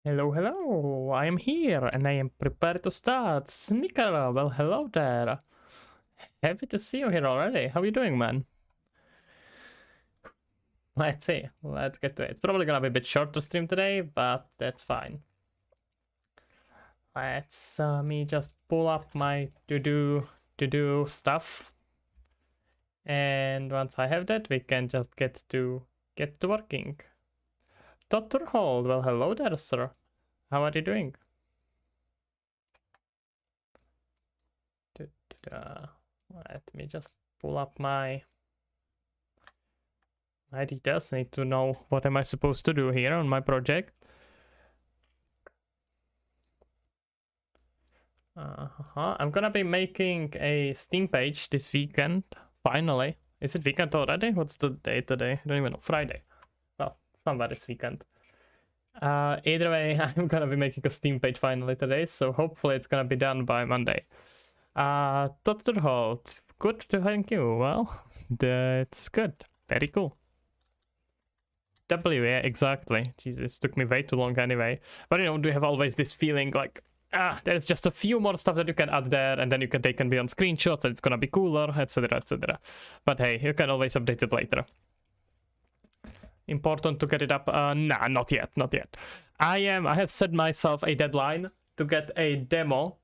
Hello, hello, I am here and I am prepared to start. Snicker, well, hello there. Happy to see you here already. How are you doing, man? Let's see. Let's get to it. It's probably gonna be a bit shorter stream today, but that's fine. Let's me just pull up my to-do stuff. And once I have that, we can just get to working. Dr. Hold, well, hello there, sir. How are you doing? Let me just pull up my details. I need to know what am I supposed to do here on my project. I'm gonna be making a Steam page this weekend, finally. Is it weekend already? What's the date today? I don't even know. Friday. Well, somewhere this weekend. Either way, I'm gonna be making a Steam page finally today, so hopefully it's gonna be done by Monday. Dr. Holt, good to thank you. Well, that's good. Very cool. W, yeah, exactly. Jesus, took me way too long anyway. But you know, we have always this feeling like, there's just a few more stuff that you can add there, and then they can be on screenshots, and it's gonna be cooler, etc., etc. But hey, you can always update it later. Important to get it up. Nah, not yet. I have set myself a deadline to get a demo,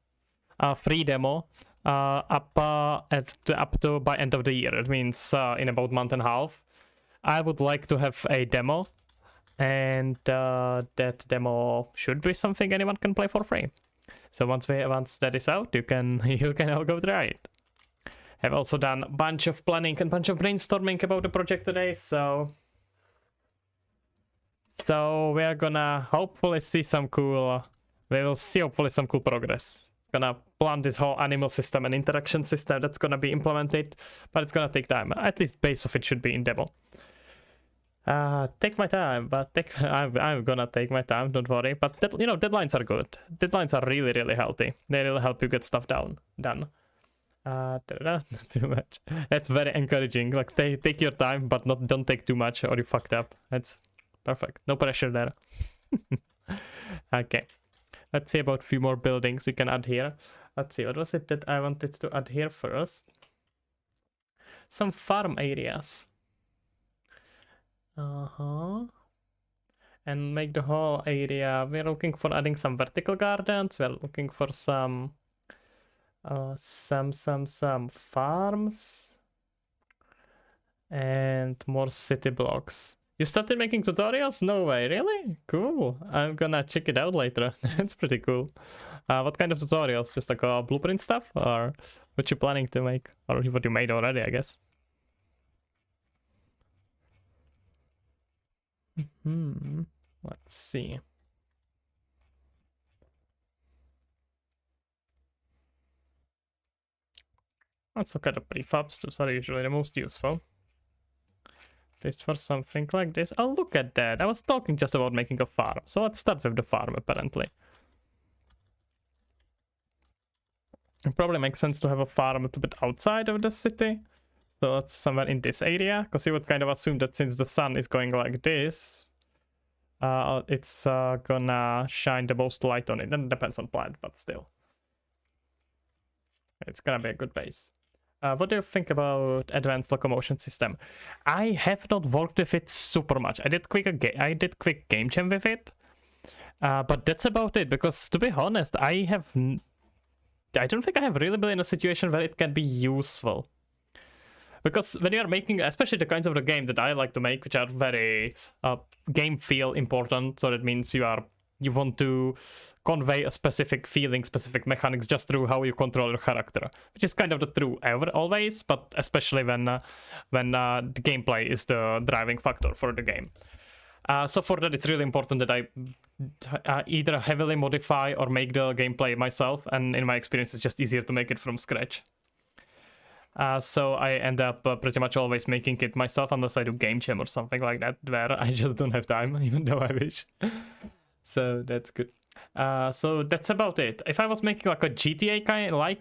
a free demo, up to by end of the year. It means in about a month and a half. I would like to have a demo, and that demo should be something anyone can play for free. So once that is out, you can all go try it. Have also done a bunch of planning and bunch of brainstorming about the project today, so we are gonna hopefully see some cool. We will see hopefully some cool progress. Gonna plan this whole animal system and interaction system that's gonna be implemented, but it's gonna take time. At least base of it should be in demo. Take my time, but I'm gonna take my time, don't worry. But you know, deadlines are good. Deadlines are really healthy. They really help you get stuff done. Not too much. That's very encouraging. Like take your time, but don't take too much or you fucked up. That's perfect. No pressure there. Okay. Let's see about a few more buildings we can add here. Let's see, what was it that I wanted to add here first? Some farm areas. And make the whole area. We're looking for adding some vertical gardens. We're looking for some farms and more city blocks. You started making tutorials? No way, really? Cool. I'm gonna check it out later. It's pretty cool. What kind of tutorials? Just like blueprint stuff, or what you planning to make, or what you made already, I guess. Let's see. Let's look at the prefabs. Those are usually the most useful. This for something like this. Oh, look at that. I was talking just about making a farm. So let's start with the farm, apparently. It probably makes sense to have a farm a little bit outside of the city. So it's somewhere in this area. Because you would kind of assume that since the sun is going like this, it's gonna shine the most light on it. And it depends on plant, but still. It's gonna be a good base. What do you think about advanced locomotion system? I have not worked with it super much. I did quick game jam with it, but that's about it. Because to be honest, I don't think I have really been in a situation where it can be useful. Because when you are making, especially the kinds of the game that I like to make, which are very game feel important, so that means you want to convey a specific feeling, specific mechanics just through how you control your character, which is kind of the true always, but especially when the gameplay is the driving factor for the game. So for that, it's really important that I either heavily modify or make the gameplay myself, and in my experience, it's just easier to make it from scratch. So I end up pretty much always making it myself, unless I do game jam or something like that, where I just don't have time, even though I wish. So that's good. So that's about it. If I was making like a GTA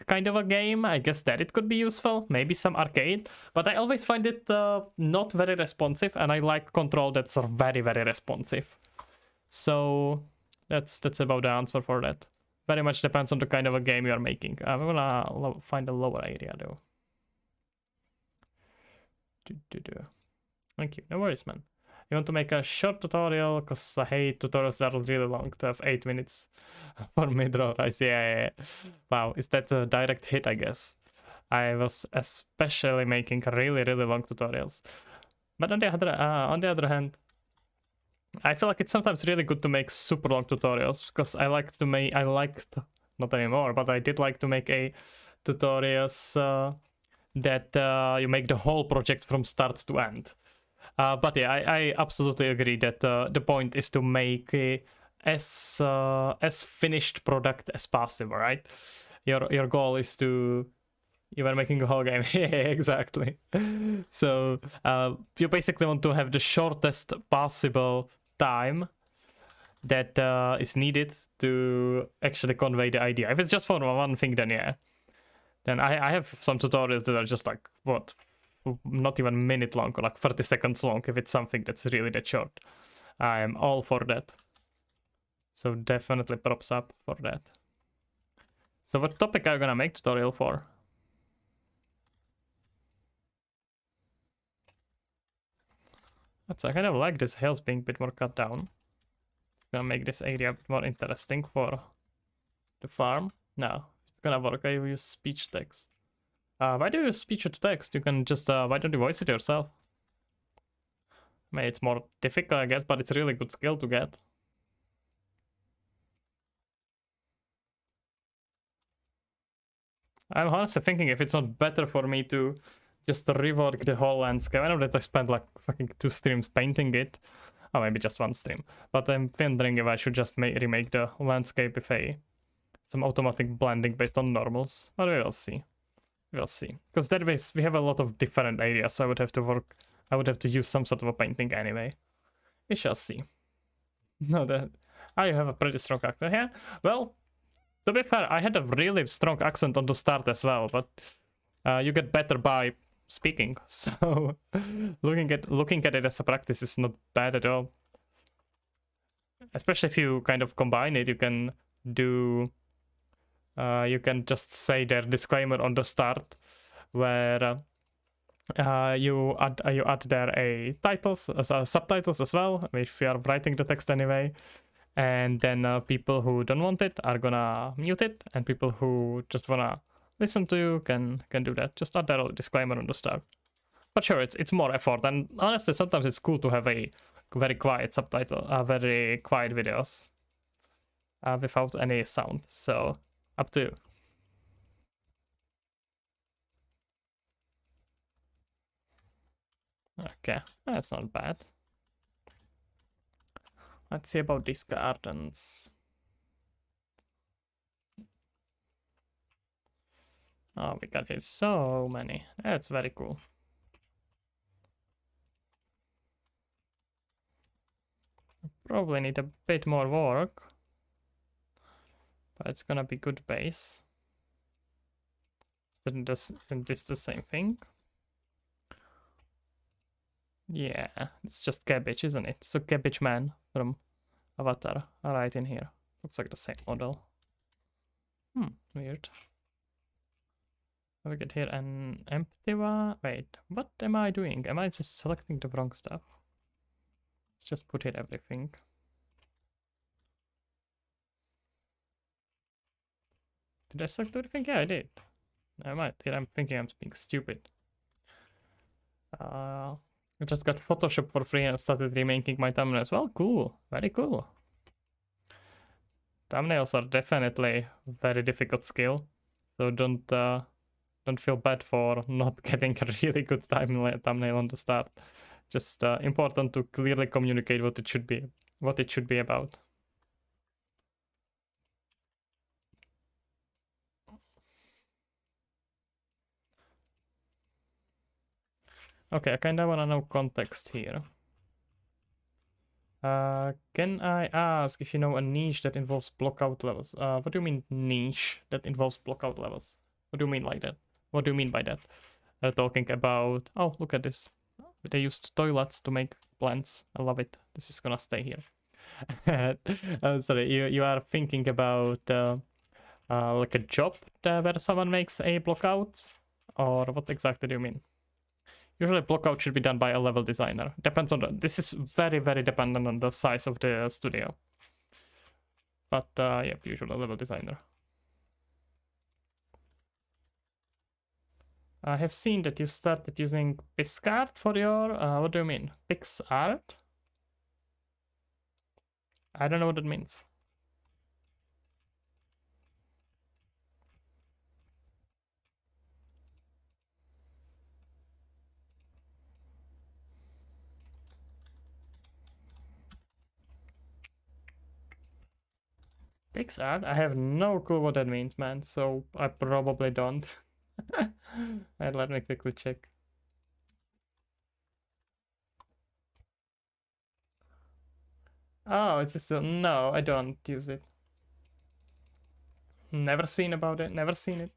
kind of a game, I guess that it could be useful. Maybe some arcade, but I always find it not very responsive, and I like control that's very responsive. So That's about the answer for that. Very much depends on the kind of a game you are making. I'm gonna find a lower area though. Thank you. No worries, man. You want to make a short tutorial? Because I hate tutorials that are really long to have 8 minutes for mid-roll, right? Yeah. Wow, is that a direct hit, I guess? I was especially making really long tutorials. But on the other hand, I feel like it's sometimes really good to make super long tutorials because I liked, not anymore, but I did like to make a tutorials that you make the whole project from start to end. But yeah, I absolutely agree that the point is to make as finished product as possible, right? Your goal is to you are making a whole game. Yeah, exactly. So you basically want to have the shortest possible time that is needed to actually convey the idea. If it's just for one thing, then yeah. Then I have some tutorials that are just like, what, not even a minute long, or like 30 seconds long, if it's something that's really that short. I am all for that. So definitely props up for that. So what topic are you gonna make tutorial for? That's, I kind of like this hills being a bit more cut down. It's gonna make this area a bit more interesting for the farm. No, it's gonna work. I use speech text. Why do you use speech to text? You can just, why don't you voice it yourself? I mean, it's more difficult, I guess, but it's a really good skill to get. I'm honestly thinking if it's not better for me to just rework the whole landscape. I know that I spent like fucking 2 streams painting it. Or maybe just 1 stream. But I'm wondering if I should just remake the landscape with some automatic blending based on normals. But we will see. We'll see. Because that way we have a lot of different areas, so I would have to use some sort of a painting anyway. We shall see. No, you have a pretty strong accent. Yeah, well, to be fair, I had a really strong accent on the start as well, but you get better by speaking. So looking at it as a practice is not bad at all. Especially if you kind of combine it, you can do. You can just say their disclaimer on the start, where you add there a titles, subtitles as well, if you are writing the text anyway. And then people who don't want it are gonna mute it, and people who just wanna listen to you can do that. Just add that disclaimer on the start. But sure, it's more effort, and honestly, sometimes it's cool to have a very quiet subtitle, very quiet videos without any sound. So up to you. Okay, that's not bad. Let's see about these gardens. Oh, we got here so many. That's very cool. Probably need a bit more work, but it's gonna be good base. Isn't this the same thing? Yeah, it's just cabbage, isn't it? It's a cabbage man from Avatar, right in here. Looks like the same model. Weird. We get here an empty one. Wait, what am I doing? Am I just selecting the wrong stuff? Let's just put here everything. Did I select everything? Yeah, I did. Never mind. Here I'm thinking I'm being stupid. I just got Photoshop for free and started remaking my thumbnails. Well, cool. Very cool. Thumbnails are definitely very difficult skill. So don't feel bad for not getting a really good thumbnail on the start. Just important to clearly communicate what it should be about. Okay, I kind of want to know context here. Can I ask if you know a niche that involves blockout levels? What do you mean niche that involves blockout levels? What do you mean like that? What do you mean by that? Talking about... Oh, look at this. They used toilets to make plants. I love it. This is gonna stay here. Sorry, you are thinking about like a job where someone makes a blockout, or what exactly do you mean? Usually blockout should be done by a level designer. Depends on this is very, very dependent on the size of the studio. But yeah, usually a level designer. I have seen that you started using PixArt for your, what do you mean? PixArt? I don't know what it means. PixArt? I have no clue what that means, man, so I probably don't. Let me quickly check. Oh, it's just no, I don't use it. Never seen about it, never seen it.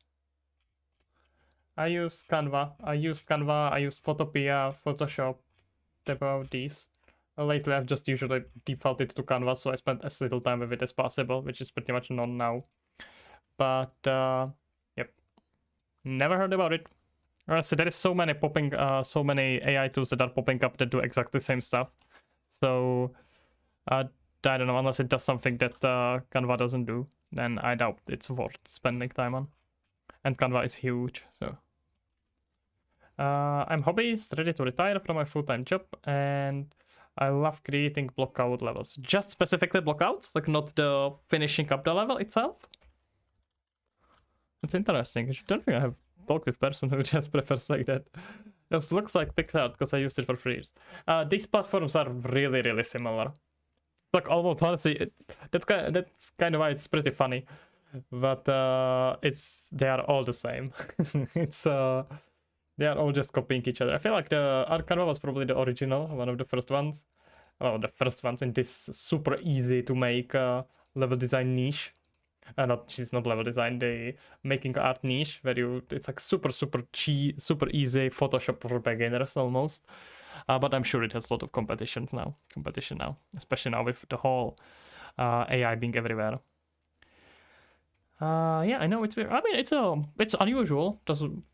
I use Canva. I used Photopea, Photoshop, about these. Lately, I've just usually defaulted to Canva, so I spend as little time with it as possible, which is pretty much none now. But yep, never heard about it. So there is so many AI tools that are popping up that do exactly the same stuff. So I don't know, unless it does something that Canva doesn't do, then I doubt it's worth spending time on. And Canva is huge, so. I'm hobbyist, ready to retire from my full-time job, and I love creating blockout levels. Just specifically blockouts, like not the finishing up the level itself. It's interesting. I don't think I have talked with person who just prefers like that. This looks like PixArt because I used it for free. These platforms are really, really similar. Like almost honestly, that's kind of why it's pretty funny. But they are all the same. They are all just copying each other. I feel like the Canva was probably the original, one of the first ones. Well, the first ones in this super easy to make level design niche. It's not level design, the making art niche where it's like super cheap, super easy Photoshop for beginners almost. But I'm sure it has a lot of competition now, especially now with the whole AI being everywhere. Yeah, I know it's weird. I mean, it's unusual,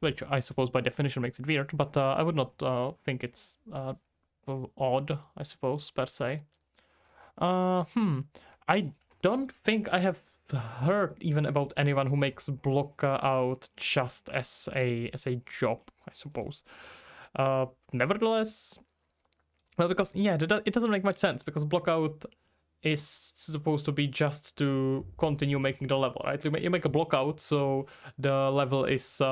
which I suppose by definition makes it weird. But I would not think it's odd, I suppose, per se. I don't think I have heard even about anyone who makes block out just as a job, I suppose. Nevertheless, well, because yeah, it doesn't make much sense because block out is supposed to be just to continue making the level, right? You make a block out, so the level is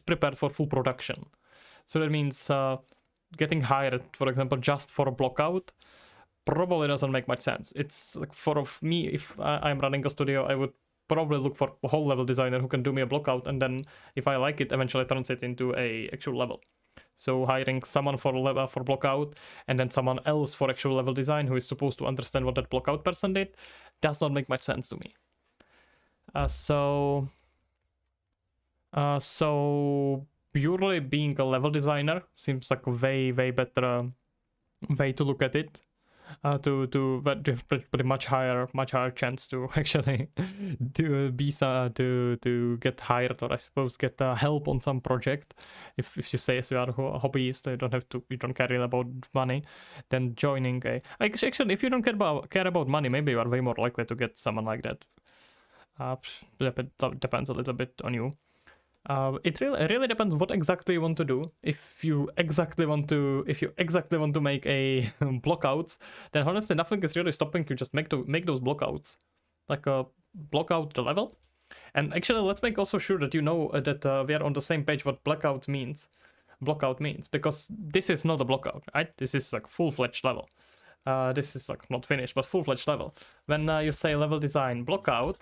prepared for full production. So that means getting hired, for example, just for a block out probably doesn't make much sense. It's like for me, if I'm running a studio, I would probably look for a whole level designer who can do me a block out, and then if I like it, eventually turns it into a actual level. So hiring someone for block out and then someone else for actual level design who is supposed to understand what that block out person did does not make much sense to me. So purely being a level designer seems like a way better way to look at it. But you have pretty much higher chance to actually to get hired, or I suppose get help on some project. If you say you are a hobbyist, you don't care about money, then joining actually if you don't care about money, maybe you are way more likely to get someone like that. Depends a little bit on you. It really depends what exactly you want to do. If you exactly want to make a blockouts, then honestly nothing is really stopping you. Just make those blockouts, like block out the level. And actually, let's make also sure that you know that we are on the same page what blockout means, because this is not a blockout, right? This is like full-fledged level. This is like not finished, but full-fledged level. When you say level design blockout.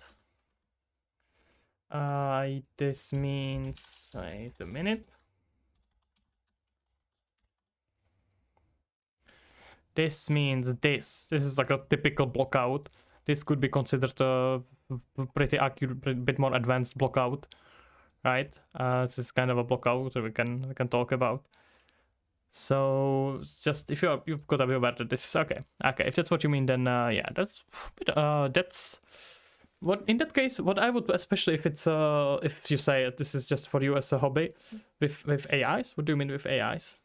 This means, wait a minute. This means this is like a typical blockout. This could be considered a pretty accurate, bit more advanced blockout, right? This is kind of a blockout that we can talk about. So just if you've got to be aware that this is okay. Okay, if that's what you mean, then yeah, that's what in that case. What I would, especially if you say this is just for you as a hobby, with AIs. What do you mean with AIs?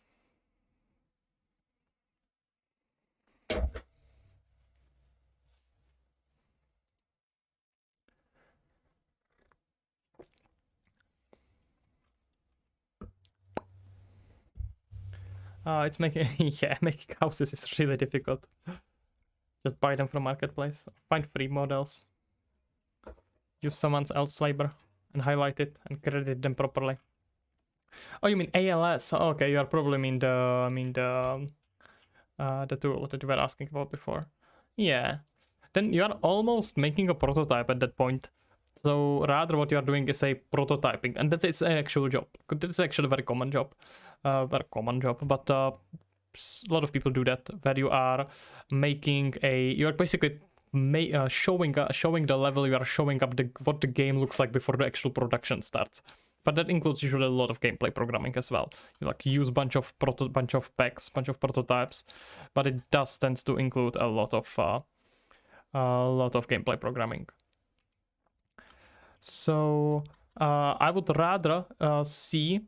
It's making yeah, making houses is really difficult. Just buy them from marketplace. Find free models. Use someone else's labor and highlight it and credit them properly. Oh, you mean ALS? Oh, okay, you are probably mean the tool that you were asking about before. Yeah. Then you are almost making a prototype at that point. So rather what you are doing is a prototyping, and that is an actual job. That is actually a very common job. But a lot of people do that, where you are making you are basically showing the level, you are showing up what the game looks like before the actual production starts. But that includes usually a lot of gameplay programming as well. You like use bunch of packs, bunch of prototypes, but it does tend to include a lot of gameplay programming. So I would rather see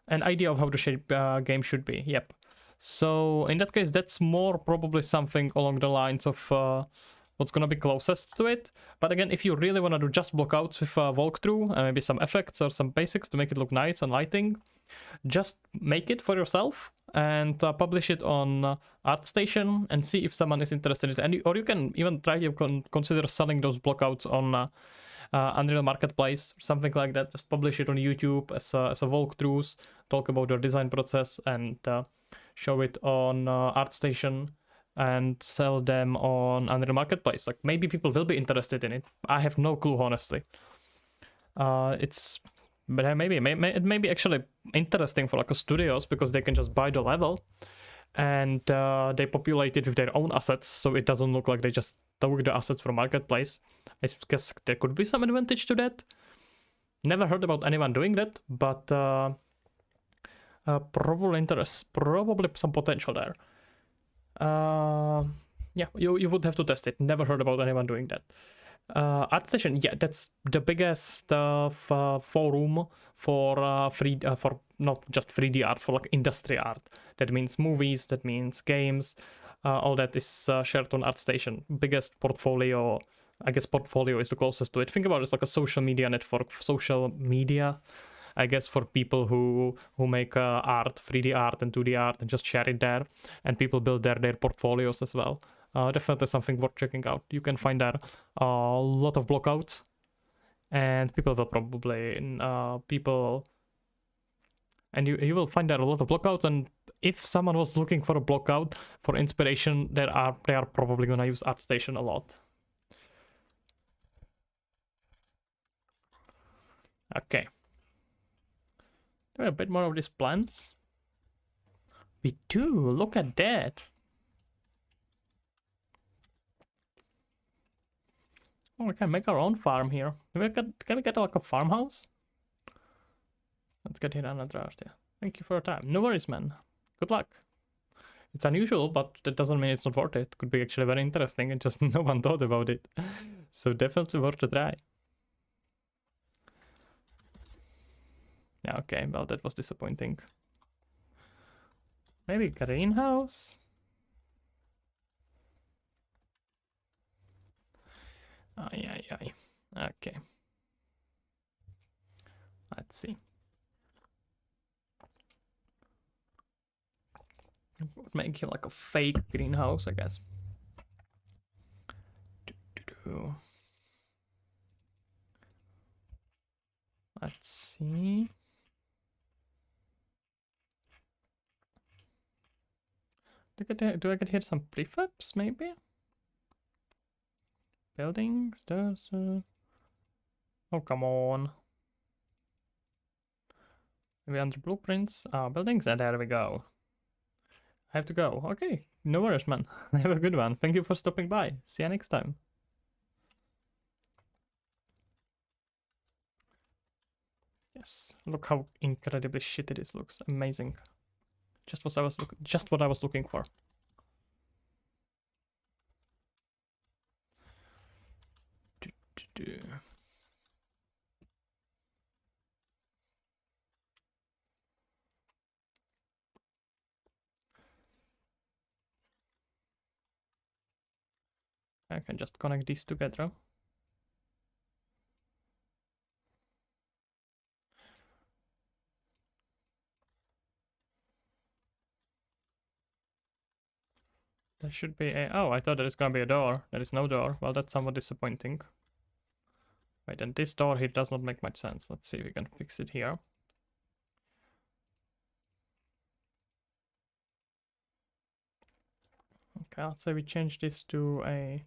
an idea of how the game should be. Yep. So in that case, that's more probably something along the lines of what's gonna be closest to it. But again, if you really want to do just blockouts with a walkthrough and maybe some effects or some basics to make it look nice and lighting, just make it for yourself and publish it on ArtStation and see if someone is interested in it. Or you can even try to consider selling those blockouts on Unreal Marketplace, something like that. Just publish it on YouTube as a walkthroughs, talk about your design process, and show it on ArtStation and sell them on Unreal Marketplace. Like, maybe people will be interested in it. I have no clue, honestly. But it may be actually interesting for like a studios, because they can just buy the level and they populate it with their own assets, so it doesn't look like they just took the assets from Marketplace. I guess there could be some advantage to that. Never heard about anyone doing that, but probably some potential there. Yeah, you would have to test it. Never heard about anyone doing that. ArtStation, yeah, that's the biggest forum for for not just 3D art, for like industry art. That means movies, that means games, all that is shared on ArtStation. Biggest portfolio, I guess portfolio is the closest to it. Think about it as like a social media network, social media, I guess, for people who make art, 3D art and 2D art, and just share it there, and people build their portfolios as well. Definitely something worth checking out. You can find there a lot of blockouts, and people will probably you will find there a lot of blockouts. And if someone was looking for a blockout for inspiration, they are probably gonna use ArtStation a lot. Okay. Do we have a bit more of these plants? We do. Look at that. Oh, we can make our own farm here. Can we get like a farmhouse? Let's get here another art. Yeah. Thank you for your time. No worries, man. Good luck. It's unusual, but that doesn't mean it's not worth it. Could be actually very interesting and just no one thought about it. So definitely worth a try. Yeah, okay, well, that was disappointing. Maybe greenhouse? Ay. Okay. Let's see. Make it like a fake greenhouse, I guess. Let's see. Do I get here some prefabs, maybe? Buildings, oh, come on. Maybe under blueprints. Buildings, and there we go. I have to go. Okay, no worries, man. Have a good one. Thank you for stopping by. See you next time. Yes, look how incredibly shitty this looks. Amazing. Just what I was looking for. I can just connect these together. There should be a... Oh, I thought there is gonna be a door. There is no door. Well, that's somewhat disappointing. Wait, and this door here does not make much sense. Let's see if we can fix it here. Okay, let's say we change this to a...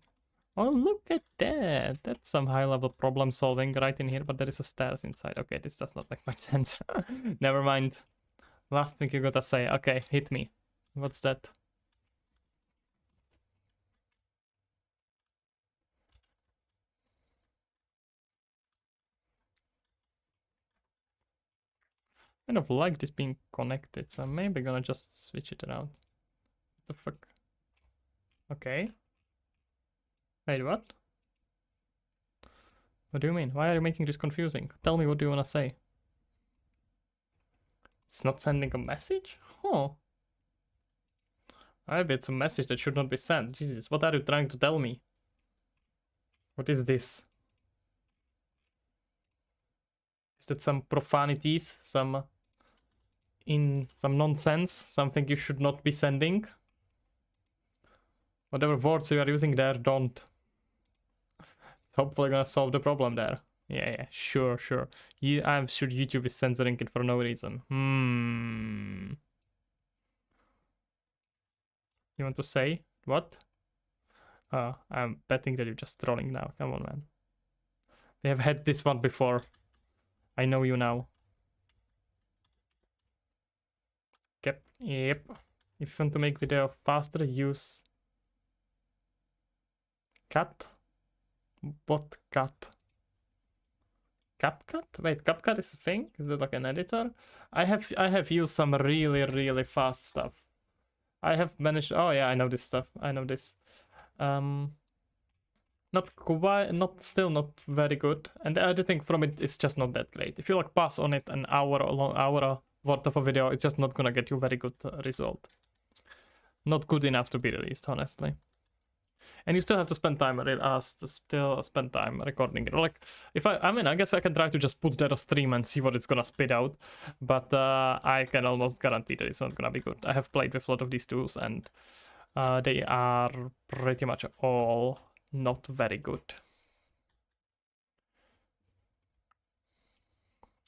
Oh, look at that! That's some high-level problem solving right in here, but there is a stairs inside. Okay, this does not make much sense. Never mind. Last thing you gotta say. Okay, hit me. What's that? I kind of like this being connected, so I'm maybe gonna just switch it around. What the fuck? Okay. Wait, what? What do you mean? Why are you making this confusing? Tell me, what do you wanna say? It's not sending a message? Huh. Maybe it's a message that should not be sent. Jesus, what are you trying to tell me? What is this? Is that some profanities? Some nonsense? Something you should not be sending? Whatever words you are using there, don't. It's hopefully gonna solve the problem there. Yeah, sure. I'm sure YouTube is censoring it for no reason. You want to say? What? I'm betting that you're just trolling now. Come on, man. We have had this one before. I know you now. Yep. If you want to make video faster, use cut. What cut? CapCut? Wait, CapCut is a thing? Is it like an editor? I have used some really fast stuff. I have managed. Oh yeah, I know this stuff. I know this. Not quite, still not very good. And the editing from it is just not that great. If you like pass on it an hour worth of a video, it's just not gonna get you very good result. Not good enough to be released, honestly. And you still have to spend time recording it. Like, I guess I can try to just put that on stream and see what it's gonna spit out, but I can almost guarantee that it's not gonna be good. I have played with a lot of these tools, and they are pretty much all not very good.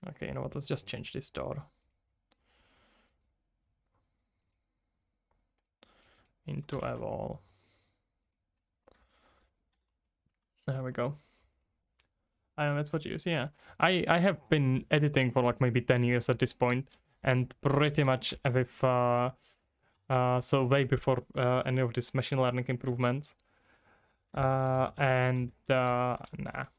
Okay, you know what? Let's just change this door into a wall. There we go. That's what you use, yeah. I have been editing for like maybe 10 years at this point, and pretty much with so way before any of these machine learning improvements. Nah,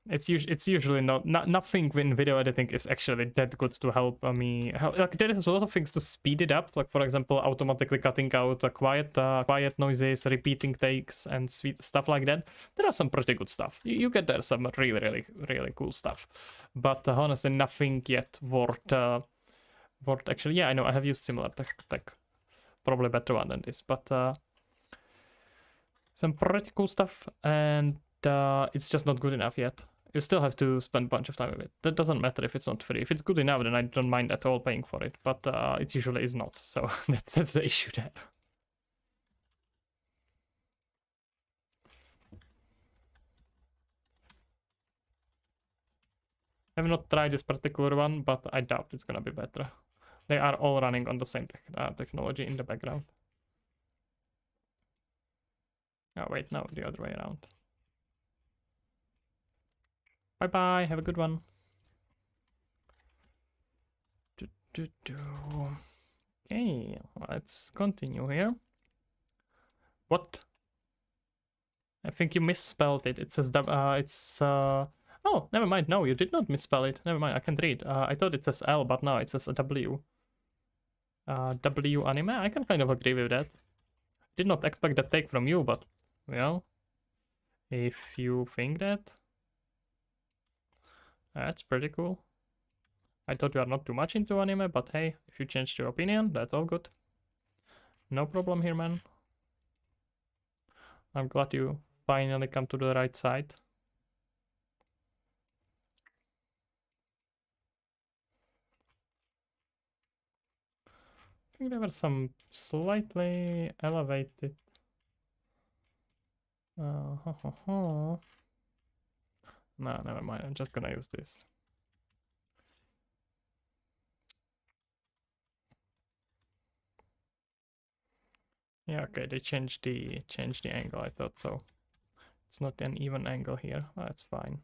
it's usually nothing in video editing is actually that good to help me. Like, there is a lot of things to speed it up, like for example automatically cutting out quiet noises, repeating takes, and stuff like that. There are some pretty good stuff. You get there some really cool stuff, but honestly nothing yet worth actually. Yeah, I know I have used similar tech, probably better one than this, but some pretty cool stuff, and it's just not good enough yet. You still have to spend a bunch of time with it. That doesn't matter if it's not free. If it's good enough, then I don't mind at all paying for it, but it usually is not, so that's the issue there. I have not tried this particular one, but I doubt it's gonna be better. They are all running on the same technology in the background. Oh wait, no, the other way around. Bye bye, have a good one. Okay, let's continue here. What? I think you misspelled it. It says oh, never mind. No, you did not misspell it. Never mind, I can't read. I thought it says L, but no, it says a W. W anime, I can kind of agree with that. Did not expect that take from you, but, you know, if you think that, that's pretty cool. I thought you are not too much into anime, but hey, if you changed your opinion, that's all good. No problem here, man. I'm glad you finally come to the right side. I think there were some slightly elevated. No, never mind. I'm just gonna use this. Yeah, okay. They changed the angle. I thought so. It's not an even angle here. That's fine.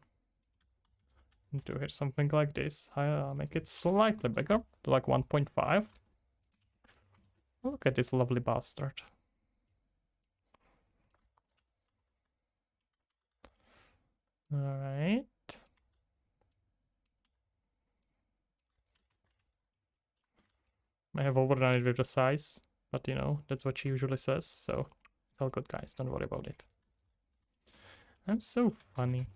Do here something like this. I'll make it slightly bigger, to like 1.5. Look at this lovely bastard. Alright. I have overdone it with the size, but you know, that's what she usually says, so it's all good, guys. Don't worry about it. I'm so funny.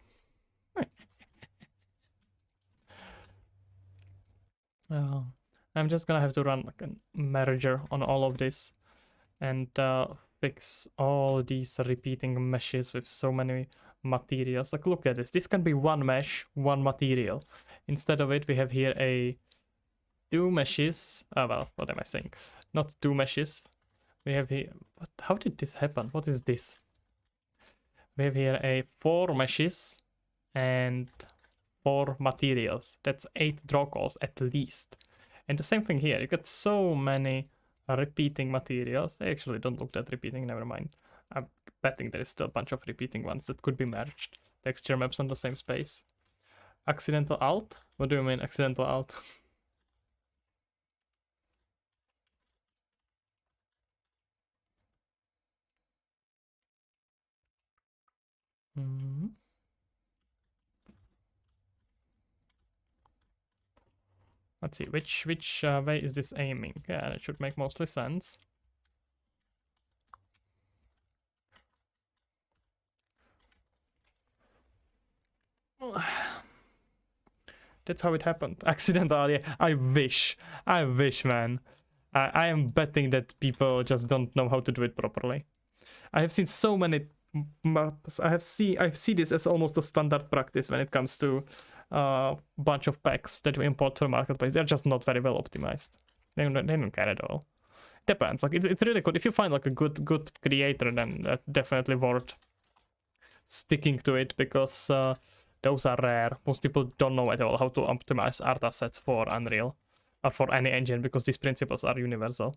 I'm just gonna have to run like a merger on all of this and fix all these repeating meshes with so many materials. Like, look at this. This can be one mesh, one material. Instead of it, we have here a two meshes. Well, what am I saying? Not two meshes. We have here. How did this happen? What is this? We have here a 4 meshes and 4 materials. That's 8 draw calls at least. And the same thing here. You got so many repeating materials. They actually don't look that repeating. Never mind. I'm betting there is still a bunch of repeating ones that could be merged. Texture maps on the same space. Accidental alt? What do you mean accidental alt? Let's see, which way is this aiming? Yeah, it should make mostly sense. That's how it happened. Accidentally. I wish, man. I am betting that people just don't know how to do it properly. I have seen so many maps. I see this as almost a standard practice when it comes to a bunch of packs that we import to the marketplace. They're just not very well optimized. They don't care at all. Depends. Like it's really good if you find like a good creator, then that's definitely worth sticking to it, because those are rare. Most people don't know at all how to optimize art assets for Unreal or for any engine, because these principles are universal.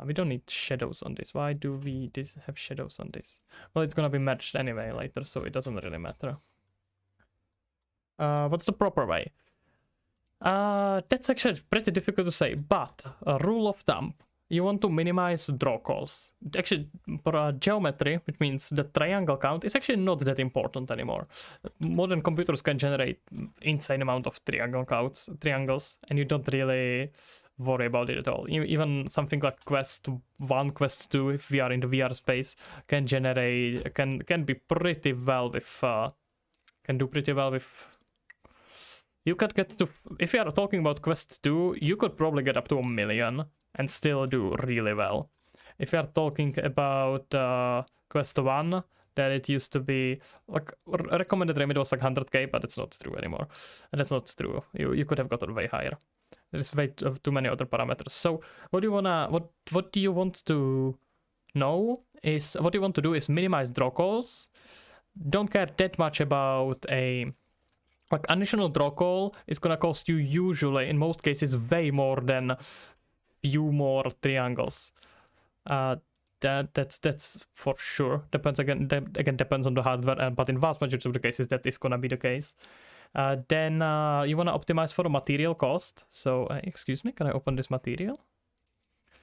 We don't need shadows on this. Why do we have shadows on this? Well, it's gonna be matched anyway later, so it doesn't really matter. What's the proper way? That's actually pretty difficult to say, but a rule of thumb: you want to minimize draw calls. Actually, for geometry, which means the triangle count is actually not that important anymore. Modern computers can generate insane amount of triangles, and you don't really worry about it at all. Even something like Quest 1, Quest 2, if we are in the VR space, can generate, can be pretty well with, can do pretty well with. You could get to, if you are talking about Quest 2, you could probably get up to 1 million and still do really well. If you are talking about Quest 1, then it used to be like recommended limit was like 100k, but it's not true anymore. And that's not true. You could have gotten way higher. There's way too many other parameters. So what do you wanna, what do you want to know is, what you want to do is minimize draw calls. Don't care that much about a, like, additional draw call is gonna cost you usually, in most cases, way more than few more triangles. That's for sure. Depends again depends on the hardware, but in vast majority of the cases that is gonna be the case. Then you wanna optimize for the material cost. So excuse me, can I open this material?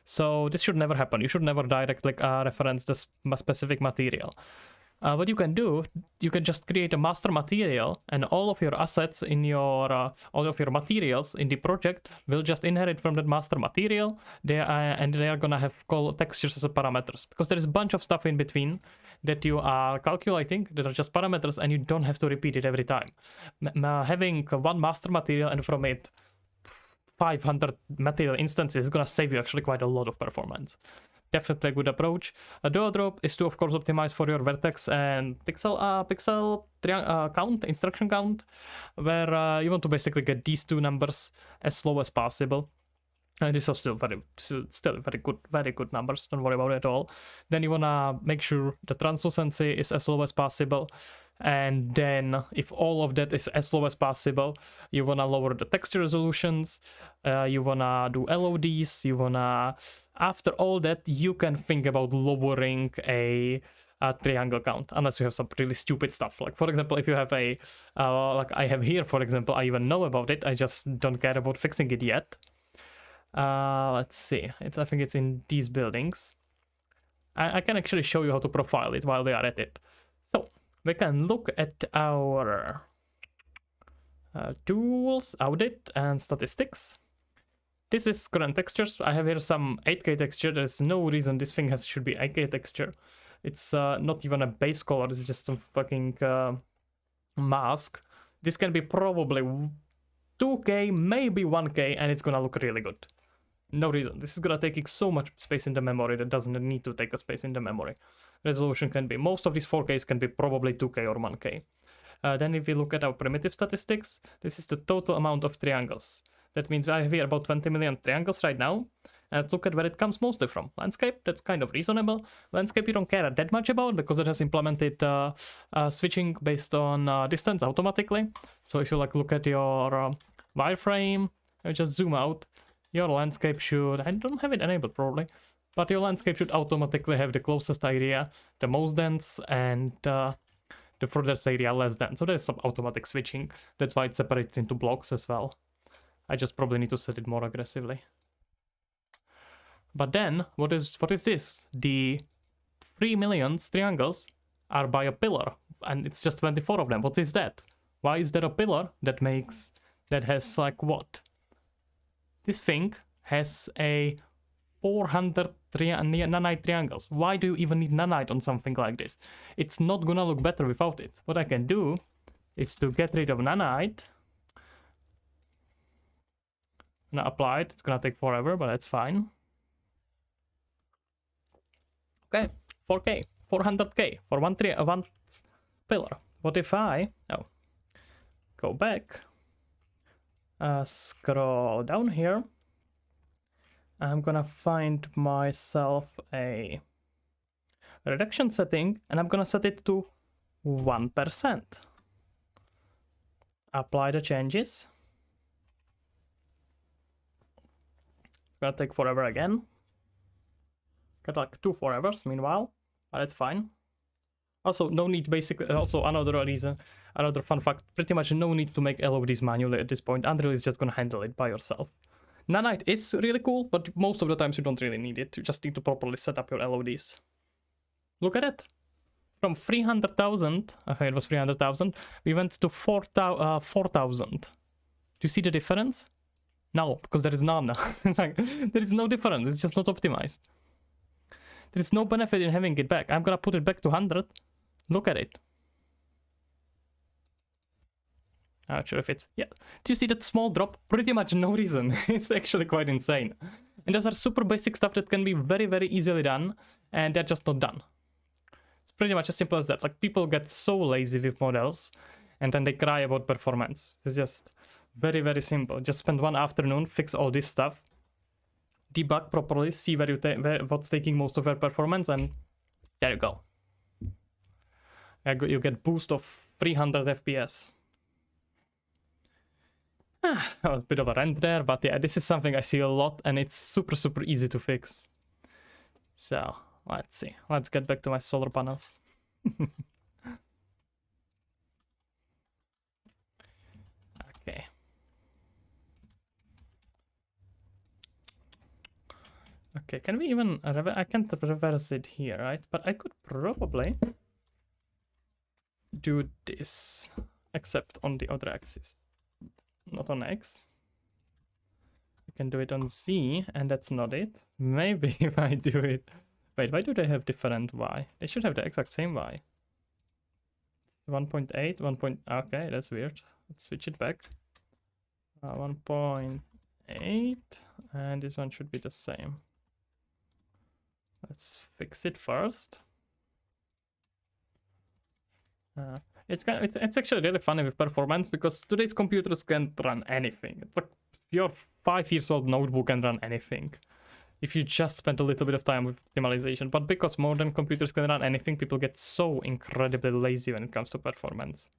So this should never happen. You should never directly reference the specific material. what you can do, you can just create a master material, and all of your assets in your all of your materials in the project will just inherit from that master material. And they are gonna have called textures as a parameters, because there is a bunch of stuff in between that you are calculating that are just parameters, and you don't have to repeat it every time. Having one master material and from it 500 material instances is gonna save you actually quite a lot of performance. Definitely a good approach. A dual drop is to of course optimize for your vertex and pixel count, instruction count, where you want to basically get these two numbers as slow as possible. And these are still very good numbers. Don't worry about it at all. Then you wanna make sure the translucency is as low as possible. And then if all of that is as low as possible, you wanna lower the texture resolutions, you wanna do LODs, you wanna, after all that, you can think about lowering a triangle count, unless you have some really stupid stuff. Like for example, if you have a like I have here, for example, I even know about it, I just don't care about fixing it yet. Let's see, I think it's in these buildings. I can actually show you how to profile it while we are at it. So we can look at our tools, audit, and statistics. This is current textures. I have here some 8K texture. There's no reason this thing should be 8K texture. It's not even a base color. This is just some fucking mask. This can be probably 2K, maybe 1K, and it's gonna look really good. No reason. This is gonna take so much space in the memory that doesn't need to take a space in the memory. Resolution can be, most of these 4Ks can be probably 2K or 1K. Then if we look at our primitive statistics, this is the total amount of triangles. That means I have here about 20 million triangles right now. And let's look at where it comes mostly from. Landscape, that's kind of reasonable. Landscape you don't care that much about because it has implemented switching based on distance automatically. So if you like look at your wireframe and just zoom out, your landscape should, I don't have it enabled probably, but your landscape should automatically have the closest area, the most dense, and the furthest area less dense. So there's some automatic switching. That's why it's separated into blocks as well. I just probably need to set it more aggressively. But then, what is this? The 3 million triangles are by a pillar, and it's just 24 of them. What is that? Why is there a pillar that has like what? This thing has a 400 nanite triangles. Why do you even need nanite on something like this? It's not gonna look better without it. What I can do is to get rid of nanite. I'm gonna apply it. It's gonna take forever, but that's fine. Okay, 4K, 400K for one pillar. What if I go back, scroll down here? I'm gonna find myself a reduction setting, and I'm gonna set it to 1%. Apply the changes. It's gonna take forever again. Got like 2 forevers meanwhile, but that's fine. Also, no need basically, also another reason, another fun fact, pretty much no need to make LODs manually at this point. Unreal is just gonna handle it by yourself. Nanite is really cool, but most of the times you don't really need it. You just need to properly set up your LODs. Look at it. From 300,000, I think it was 300,000, we went to 4,000. Do you see the difference? No, because there is none. It's like, there is no difference, it's just not optimized. There is no benefit in having it back. I'm gonna put it back to 100. Look at it. I'm not sure if it's... Yeah. Do you see that small drop? Pretty much no reason. It's actually quite insane. And those are super basic stuff that can be very, very easily done. And they're just not done. It's pretty much as simple as that. Like, people get so lazy with models. And then they cry about performance. It's just very, very simple. Just spend one afternoon, fix all this stuff. Debug properly, see what's taking most of your performance, and there you go. You get boost of 300 FPS. That was a bit of a rant there, but yeah, this is something I see a lot, and it's super, super easy to fix. So, let's see. Let's get back to my solar panels. Okay. Okay, can we even... I can't reverse it here, right? But I could probably... do this, except on the other axis, not on X. You can do it on Z, and that's not it. Maybe if I do it... Wait, why do they have different Y? They should have the exact same Y. 1.8, 1. Okay, that's weird. Let's switch it back. 1.8, and this one should be the same. Let's fix it first. It's actually really funny with performance, because today's computers can't run anything. It's like your 5-year-old notebook can run anything if you just spend a little bit of time with optimization. But because modern computers can run anything, people get so incredibly lazy when it comes to performance.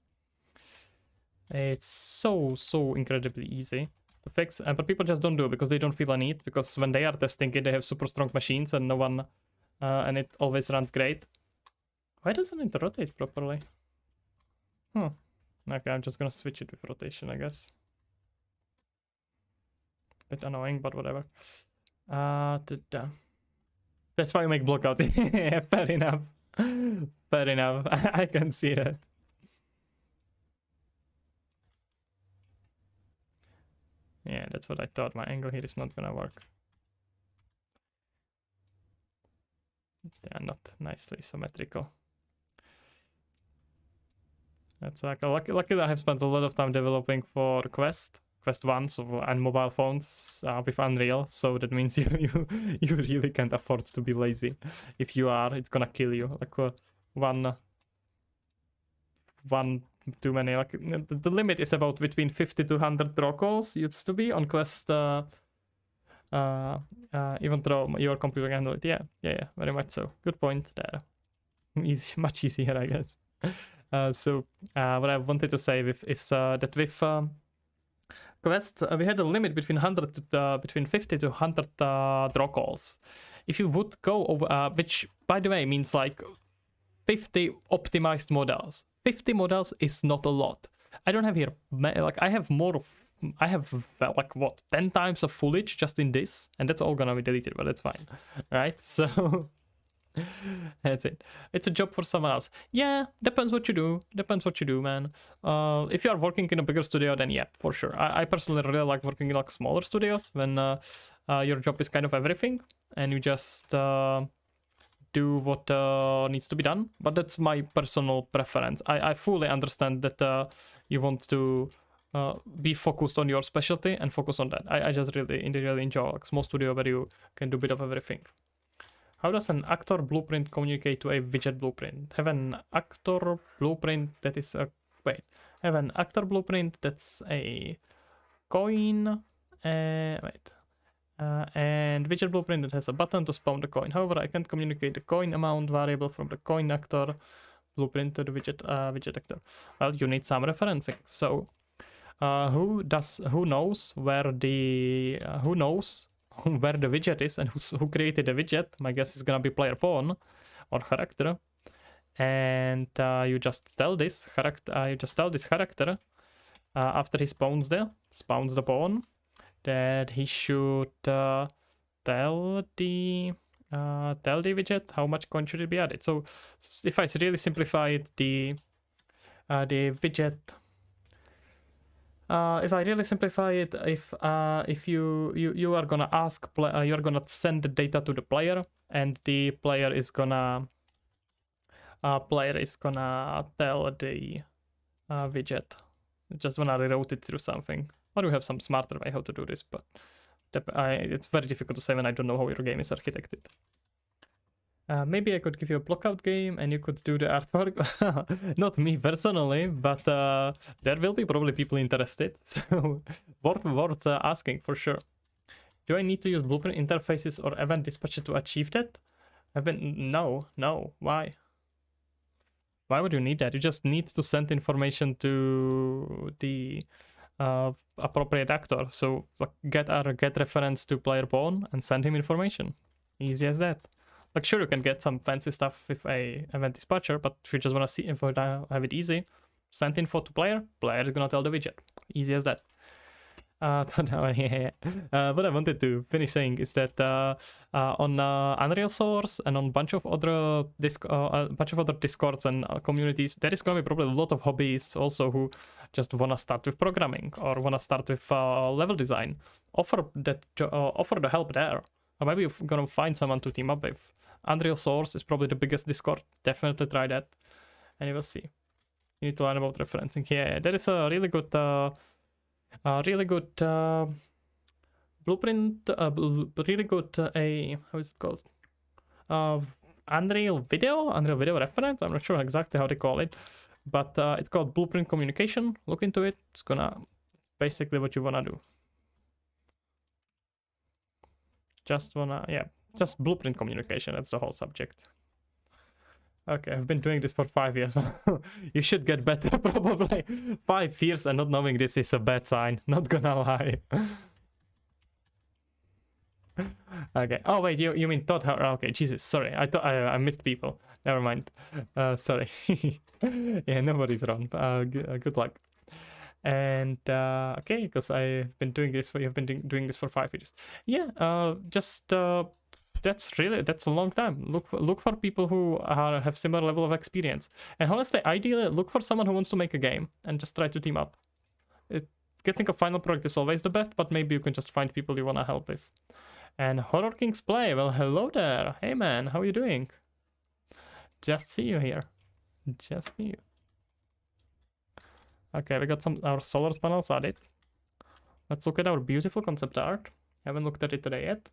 It's so incredibly easy to fix, but people just don't do it because they don't feel a need, because when they are testing it, they have super strong machines and no one, and it always runs great. Why doesn't it rotate properly? Okay, I'm just gonna switch it with rotation, I guess. Bit annoying, but whatever. That's why you make blockout. Yeah, fair enough. Fair enough. I can see that. Yeah, that's what I thought. My angle here is not gonna work. They are not nicely symmetrical. That's like lucky that I have spent a lot of time developing for Quest 1, so, and mobile phones with Unreal. So that means you really can't afford to be lazy. If you are, it's gonna kill you. Like one too many. Like the limit is about between 50 to 100 draw calls. Used to be on Quest. Even though your computer can handle it. Yeah, very much so. Good point there. Easy, much easier, I guess. So what I wanted to say is that with Quest, we had a limit between 50 to 100 draw calls. If you would go over, which by the way means like 50 optimized models. 50 models is not a lot. I don't have here, like I have like what, 10 times of footage just in this, and that's all gonna be deleted, but that's fine, right? So that's it. It's a job for someone else. Yeah, depends what you do. Depends what you do, man. If you are working in a bigger studio, then yeah, for sure. I personally really like working in like smaller studios when your job is kind of everything and you just do what needs to be done. But that's my personal preference. I fully understand that you want to be focused on your specialty and focus on that. I just really enjoy like small studio where you can do a bit of everything. How does an actor blueprint communicate to a widget blueprint? Have an actor blueprint that is a... Wait. Have an actor blueprint that's a coin... wait. And widget blueprint that has a button to spawn the coin. However, I can't communicate the coin amount variable from the coin actor blueprint to the widget actor. Well, you need some referencing. So, who knows where the... who knows where the widget is and who created the widget? My guess is gonna be player pawn or character, and you just tell this character, after he spawns the pawn, that he should tell the widget how much coin should it be added. So if I really simplify it, the widget. If I really simplify it, if you are gonna ask, you are gonna send the data to the player, and the player is gonna tell the widget. Just wanna reroute it through something, or you have some smarter way how to do this, but it's very difficult to say when I don't know how your game is architected. Maybe I could give you a blockout game and you could do the artwork. Not me personally, but there will be probably people interested. So worth asking for sure. Do I need to use blueprint interfaces or event dispatcher to achieve that? No. Why? Why would you need that? You just need to send information to the appropriate actor. So like, get reference to player pawn and send him information. Easy as that. Like, sure, you can get some fancy stuff with a event dispatcher, but if you just want to see info, have it easy, send info to player is gonna tell the widget. Easy as that. Yeah. What I wanted to finish saying is that on Unreal Source and on a bunch of other discords and communities, there is gonna be probably a lot of hobbyists also who just wanna start with programming or wanna start with level design. Offer the help there, or maybe you're gonna find someone to team up with. Unreal Source is probably the biggest Discord. Definitely try that, and you will see. You need to learn about referencing. Yeah, there is a really good. Really good blueprint, really good how is it called? Unreal video reference. I'm not sure exactly how they call it, but it's called Blueprint Communication. Look into it. It's gonna basically what you wanna do. Just Blueprint Communication. That's the whole subject. Okay, I've been doing this for 5 years. You should get better, probably. 5 years and not knowing this is a bad sign. Not gonna lie. Okay. Oh wait, you mean Todd? Okay, Jesus. Sorry, I thought I missed people. Never mind. Sorry. Yeah, nobody's wrong. Good luck. And okay, because I've been doing this for you've been doing this for 5 years. Yeah. That's a long time. Look for people who have similar level of experience, and honestly, ideally look for someone who wants to make a game and just try to team up. Getting a final product is always the best, but maybe you can just find people you want to help with. And Horror Kings Play, well, hello there. Hey man, how are you doing? Just see you here. Just see you. Okay, we got our solar panels added. Let's look at our beautiful concept art. Haven't looked at it today yet.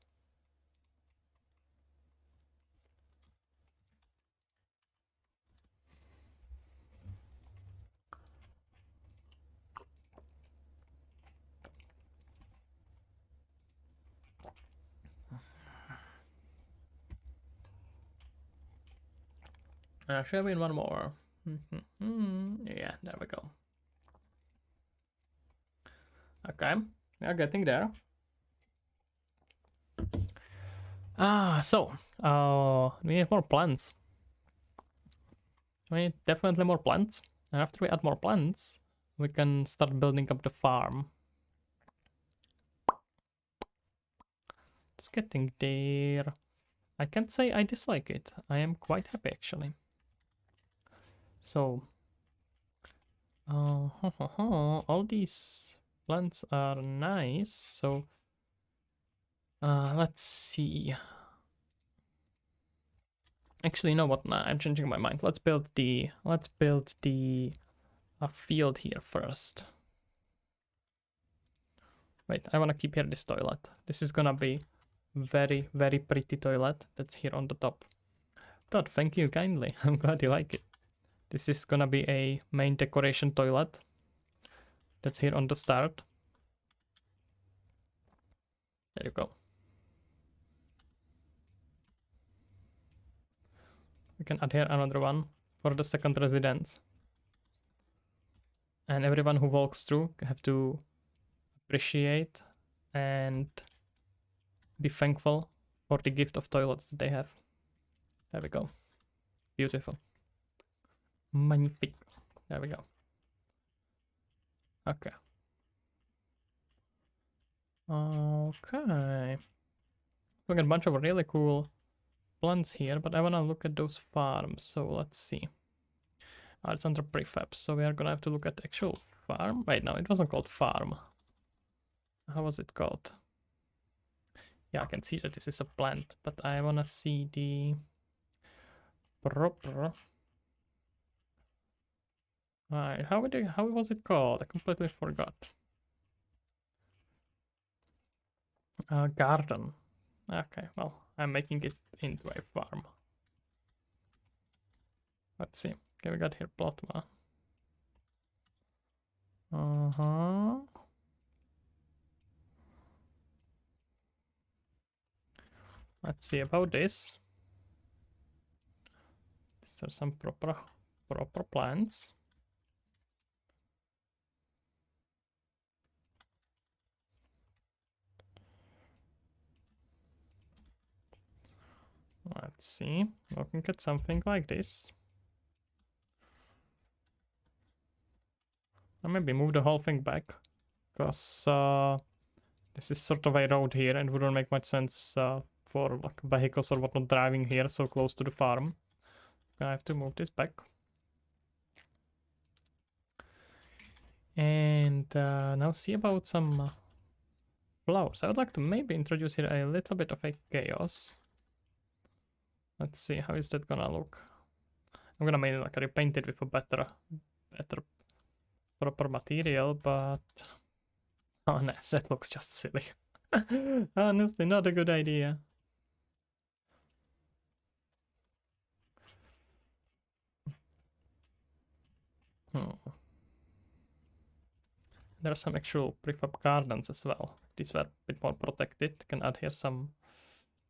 Should have been one more. Yeah, there we go. Okay, we are getting there. So we need more plants. We need definitely more plants. And after we add more plants, we can start building up the farm. It's getting there. I can't say I dislike it. I am quite happy actually. So, all these plants are nice. So, let's see. Actually, you know what? Nah, I'm changing my mind. Let's build the field here first. Wait, I want to keep here this toilet. This is gonna be very, very pretty toilet that's here on the top. Todd, thank you kindly. I'm glad you like it. This is gonna be a main decoration toilet that's here on the start. There you go. We can add here another one for the second residence. And everyone who walks through have to appreciate and be thankful for the gift of toilets that they have. There we go. Beautiful. Magnifique. There we go. Okay. Okay. We got a bunch of really cool plants here, but I want to look at those farms. So let's see. It's under prefab, so we are gonna have to look at the actual farm. Wait, no, it wasn't called farm. How was it called? Yeah, I can see that this is a plant, but I wanna see the proper. Right, how was it called? I completely forgot. Garden. Okay, well, I'm making it into a farm. Let's see. Okay, we got here Plotma. Let's see about this. These are some proper plants. Let's see. Looking at something like this. Or maybe move the whole thing back. because this is sort of a road here and wouldn't make much sense for like vehicles or whatnot driving here so close to the farm. I have to move this back. And now see about some flowers. I would like to maybe introduce here a little bit of a chaos. Let's see, how is that gonna look? I'm gonna make it like repaint it with a better proper material, but oh no, that looks just silly. Honestly, not a good idea. There are some actual prefab gardens as well. These were a bit more protected. Can add here some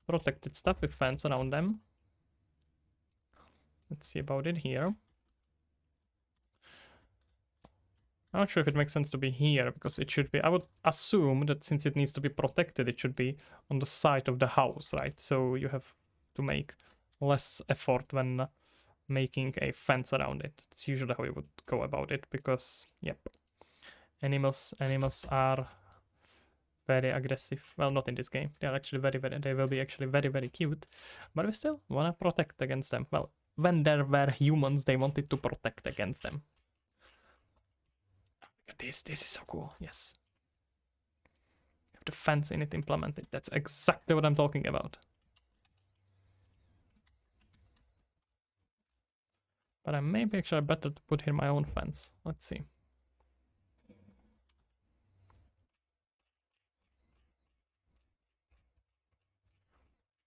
protected stuff with fence around them. Let's see about it here. I'm not sure if it makes sense to be here, because it should be, I would assume that since it needs to be protected, it should be on the side of the house, right? So you have to make less effort when making a fence around it. It's usually how you would go about it, because, yep, animals are very aggressive. Well, not in this game. They are actually they will be actually very, very cute, but we still want to protect against them. Well, when there were humans, they wanted to protect against them. This is so cool. Yes, have the fence in it implemented. That's exactly what I'm talking about. But I maybe actually better to put here my own fence. Let's see.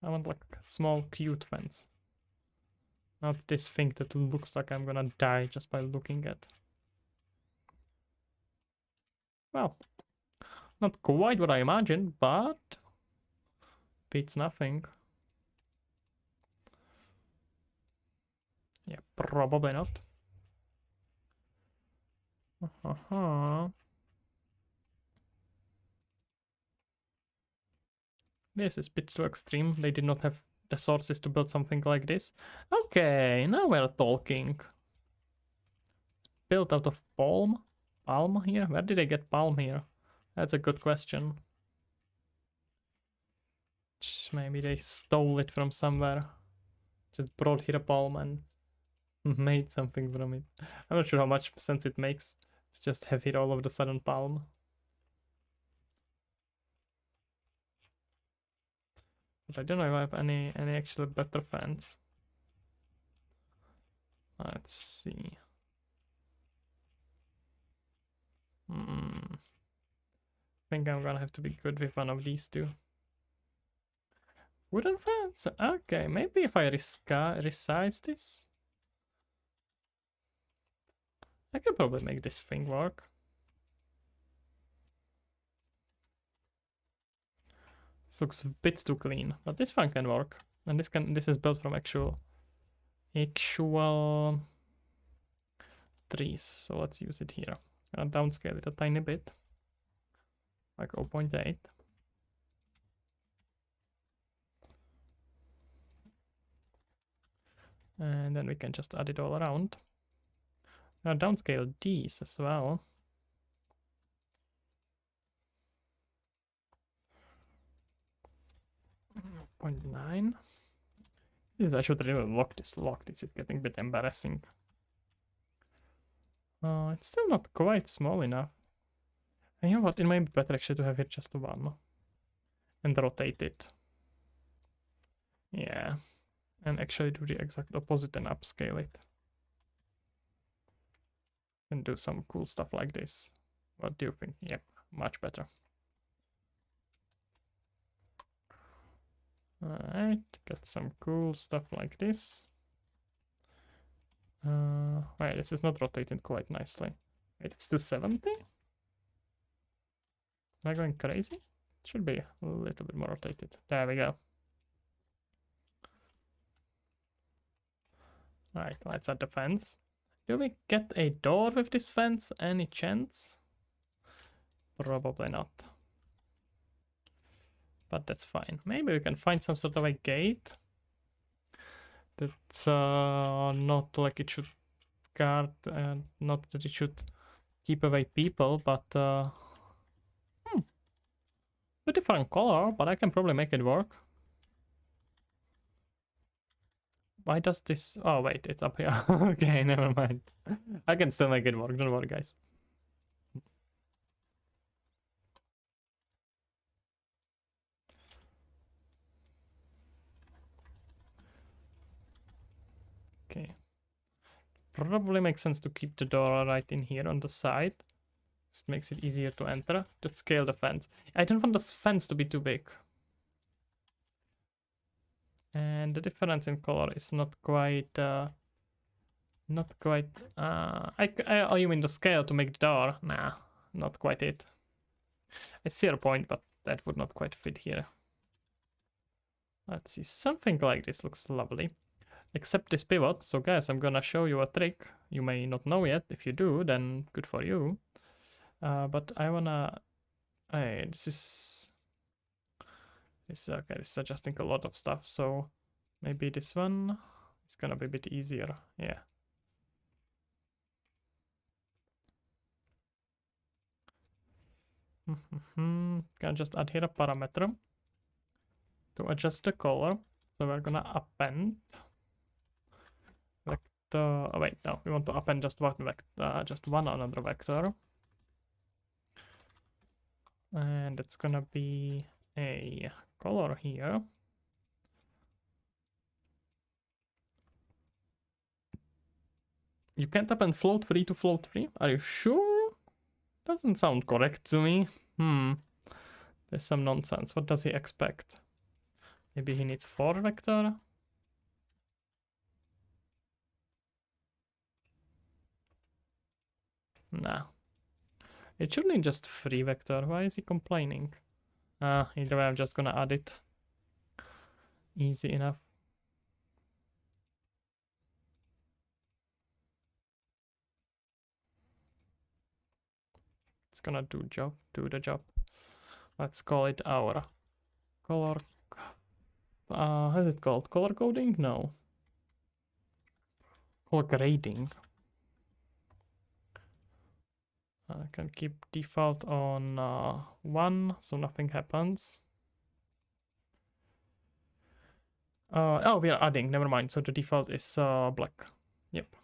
I want like a small cute fence. Not this thing that looks like I'm gonna die just by looking at. Well, not quite what I imagined, but beats nothing. Yeah, probably not. This is a bit too extreme. They did not have the sources to build something like this. Okay, now we're talking. Built out of palm? Palm here? Where did they get palm here? That's a good question. Maybe they stole it from somewhere. Just brought here a palm and made something from it. I'm not sure how much sense it makes to just have it all over the sudden palm. But I don't know if I have any actually better fans. Let's see. I think I'm gonna have to be good with one of these two. Wooden fence? Okay, maybe if I resize this, I could probably make this thing work. This looks a bit too clean, but this one can work. And this is built from actual trees. So let's use it here. I'll downscale it a tiny bit, like 0.8. And then we can just add it all around. Now downscale these as well. 0.9. I should really lock this. This is getting a bit embarrassing. It's still not quite small enough. And you know what? It might be better actually to have it just one. And rotate it. Yeah. And actually do the exact opposite and upscale it. And do some cool stuff like this. What do you think? Yep, much better. Alright, get some cool stuff like this. Wait, this is not rotating quite nicely. Wait, it's 270? Am I going crazy? It should be a little bit more rotated. There we go. Alright, let's add the fence. Do we get a door with this fence? Any chance? Probably not. But that's fine. Maybe we can find some sort of a gate that's not like it should guard, not that it should keep away people, but a different color, but I can probably make it work. Why does this... Oh, wait, it's up here. Okay, never mind. I can still make it work, don't worry, guys. Okay. Probably makes sense to keep the door right in here on the side. This makes it easier to enter. Just scale the fence. I don't want this fence to be too big. And the difference in color is not quite... not quite... oh, you mean the scale to make the door? Nah, not quite it. I see your point, but that would not quite fit here. Let's see, something like this looks lovely. Except this pivot. So guys, I'm gonna show you a trick. You may not know yet. If you do, then good for you. But I wanna... Hey, this is okay, this is adjusting a lot of stuff, so maybe this one is gonna be a bit easier. Yeah. Can just add here a parameter to adjust the color. So we're gonna append vector. Oh wait, no, we want to append just one vector, just one another vector, and it's gonna be a color here. You can't append float free to float free. Are you sure? Doesn't sound correct to me. There's some nonsense. What does he expect? Maybe he needs 4 vector. Nah. It should need just 3 vector. Why is he complaining? Either way, I'm just gonna add it. Easy enough. It's gonna do the job. Let's call it our color. How's it called? Color coding? No. Color grading. I can keep default on 1, so nothing happens. Oh, we are adding. Never mind. So the default is black. Yep.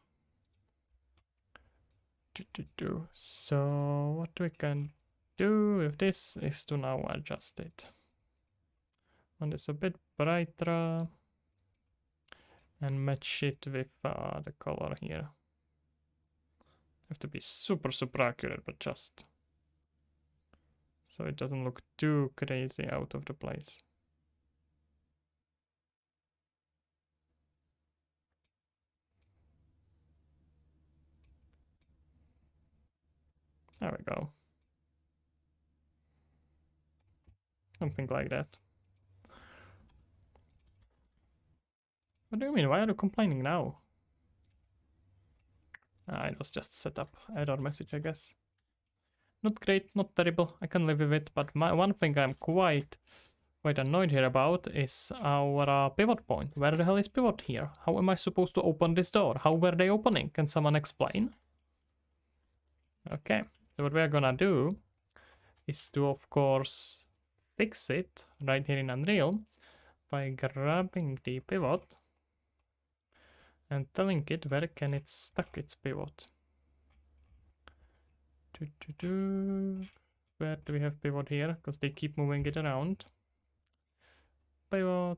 So what we can do with this is to now adjust it. And it's a bit brighter and match it with the color here. Have to be super accurate, but just so it doesn't look too crazy out of the place. There we go. Something like that. What do you mean? Why are you complaining now? It was just set up error message, I guess. Not great, not terrible. I can live with it. But one thing I'm quite annoyed here about is our pivot point. Where the hell is pivot here? How am I supposed to open this door? How were they opening? Can someone explain? Okay, so what we're gonna do is to, of course, fix it right here in Unreal by grabbing the pivot and telling it where can it stuck its pivot. Where do we have pivot here? Because they keep moving it around. Pivot,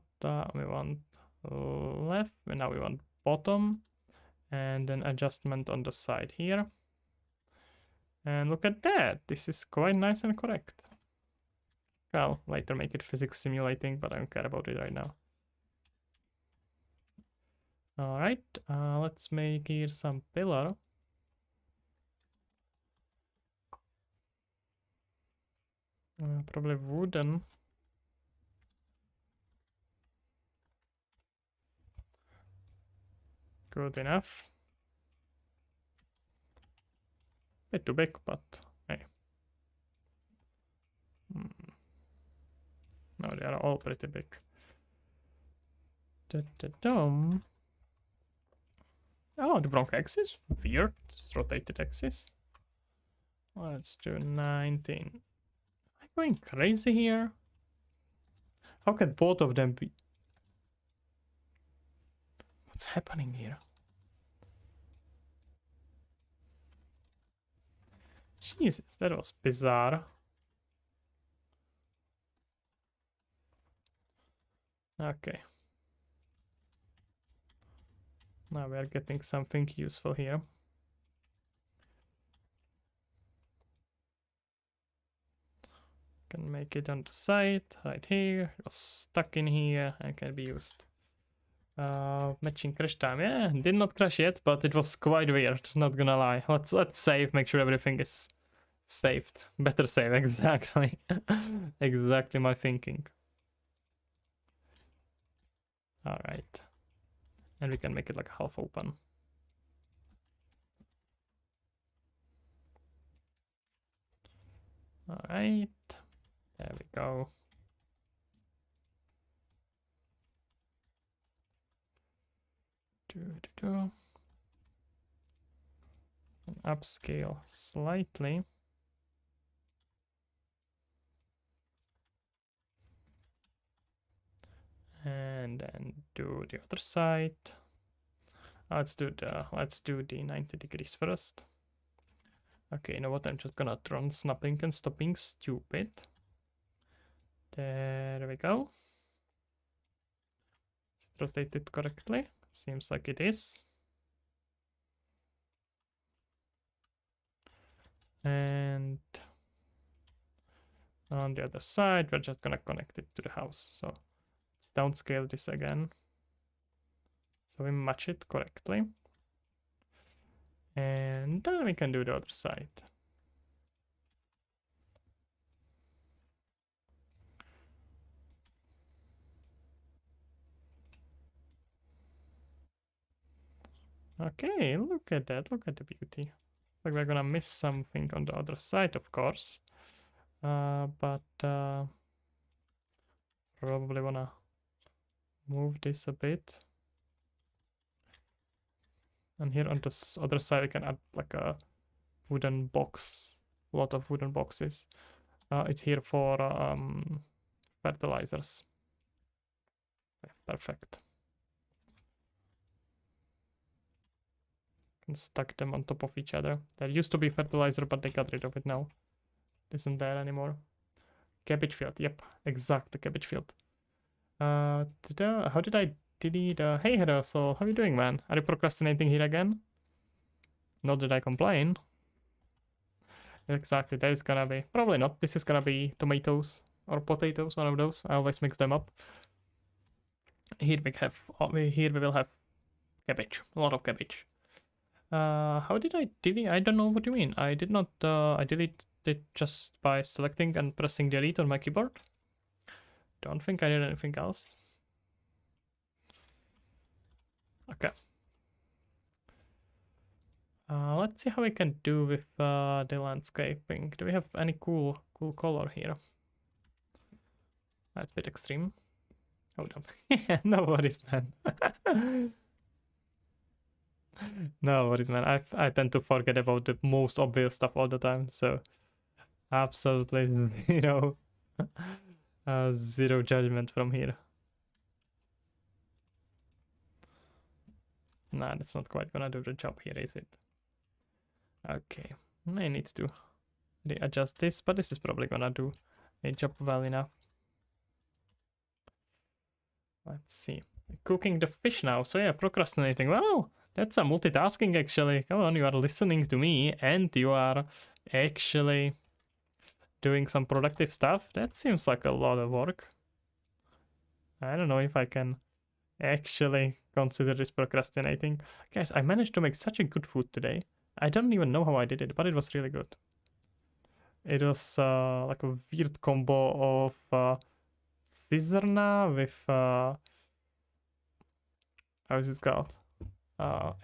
we want left, and now we want bottom, and then adjustment on the side here. And look at that, this is quite nice and correct. I'll later make it physics simulating, but I don't care about it right now. Alright, let's make here some pillar. Probably wooden. Good enough. Bit too big, but hey. No, they are all pretty big. Oh, the wrong axis? Weird. It's rotated axis. Let's do 19. Am I going crazy here? How can both of them be? What's happening here? Jesus, that was bizarre. Okay. Now we are getting something useful here. Can make it on the side, right here. It was stuck in here and can be used. Matching crash time. Yeah, did not crash yet, but it was quite weird, not gonna lie. Let's save, make sure everything is saved. Better save, exactly. Exactly my thinking. Alright. And we can make it like half open. Alright. There we go. And upscale slightly. And then do the other side. Let's do the 90 degrees first. Okay, you know what? I'm just gonna run snapping and stop being stupid. There we go. Is it rotated correctly? Seems like it is. And on the other side, we're just gonna connect it to the house. So let's downscale this again. So we match it correctly. And then we can do the other side. Okay, look at that. Look at the beauty. Like we're gonna miss something on the other side, of course. But probably wanna move this a bit. And here on this other side, we can add like a wooden box. A lot of wooden boxes. It's here for fertilizers. Perfect. Can stack them on top of each other. There used to be fertilizer, but they got rid of it now. It isn't there anymore. Cabbage field. Yep, exact cabbage field. How did I delete? Hey, Hero, so how are you doing, man? Are you procrastinating here again? Not that I complain. Exactly, that is gonna be... Probably not. This is gonna be tomatoes or potatoes, one of those. I always mix them up. Here we will have cabbage. A lot of cabbage. How did I delete? I don't know what you mean. I did not... I deleted it just by selecting and pressing delete on my keyboard. Don't think I did anything else. Okay. Let's see how we can do with the landscaping. Do we have any cool color here? That's a bit extreme. Hold on. No worries, man. No worries, man. I tend to forget about the most obvious stuff all the time, so absolutely zero zero judgment from here. Nah, that's not quite gonna do the job here, is it? Okay, I need to readjust this, but this is probably gonna do a job well enough. Let's see. Cooking the fish now. So yeah, procrastinating. Well, that's a multitasking actually. Come on, you are listening to me and you are actually doing some productive stuff. That seems like a lot of work. I don't know if I can actually consider this procrastinating. Guys, I managed to make such a good food today. I don't even know how I did it, but it was really good. It was like a weird combo of Caesarna with how is it called?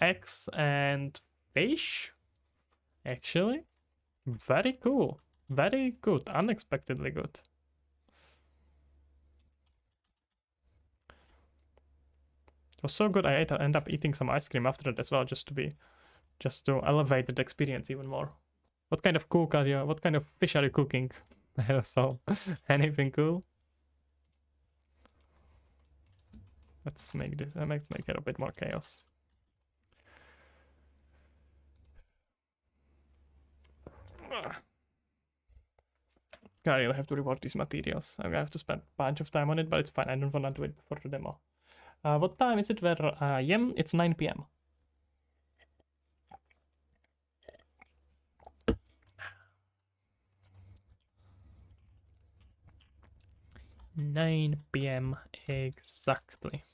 Eggs and fish. Actually, very cool, very good, unexpectedly good. It was so good. I end up eating some ice cream after it as well, just to elevate the experience even more. What kind of cook are you? What kind of fish are you cooking? So, anything cool? Let's make this. Let's make it a bit more chaos. I really have to reward these materials. I'm gonna have to spend a bunch of time on it, but it's fine. I don't wanna do it before the demo. What time is it where I am? It's 9 p.m. 9 p.m. exactly.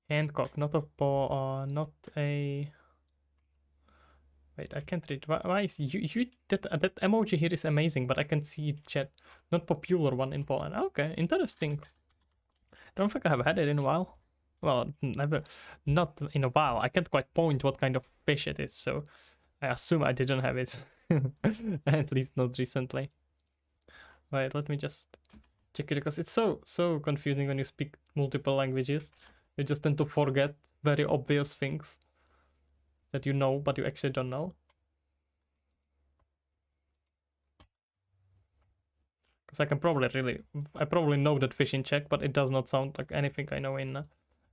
Hancock, not a not a. Wait, I can't read. Why is you that emoji here is amazing, but I can see chat not popular one in Poland. Okay, interesting. Don't think I have had it in a while. Well, never, not in a while. I can't quite point what kind of fish it is, so I assume I didn't have it. At least not recently. Wait, let me just check it because it's so confusing when you speak multiple languages. You just tend to forget very obvious things that you know, but you actually don't know. Because I probably know that fish in Czech, but it does not sound like anything I know in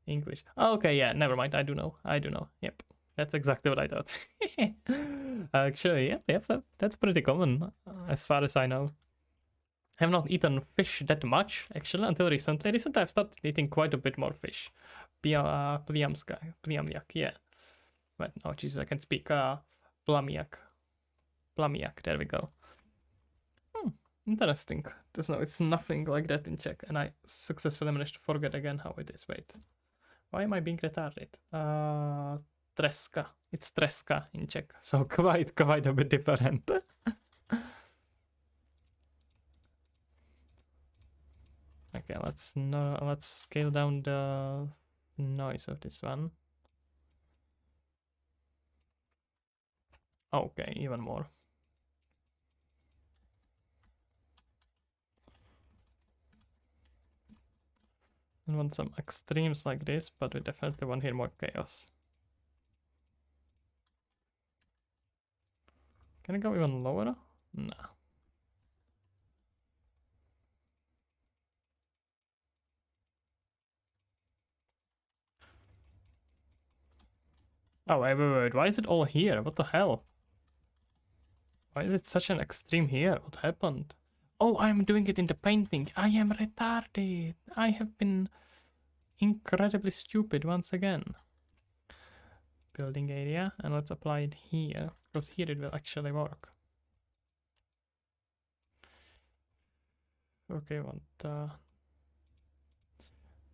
English. Oh, okay, yeah, never mind. I do know. Yep, that's exactly what I thought. Actually, yep, that's pretty common as far as I know. I have not eaten fish that much actually until recently. Recently, I've started eating quite a bit more fish. Pliamyak, yeah. But oh Jesus, I can speak Plamiak. There we go. Interesting. It's nothing like that in Czech, and I successfully managed to forget again how it is. Wait, why am I being retarded? Treska. It's treska in Czech, so quite a bit different. Okay, let's scale down the noise of this one. Okay, even more. I want some extremes like this, but we definitely want here more chaos. Can I go even lower? No. Oh, wait. Why is it all here? What the hell? Why is it such an extreme here? What happened? Oh, I'm doing it in the painting. I am retarded. I have been incredibly stupid once again. Building area, and let's apply it here, because here it will actually work. Okay, want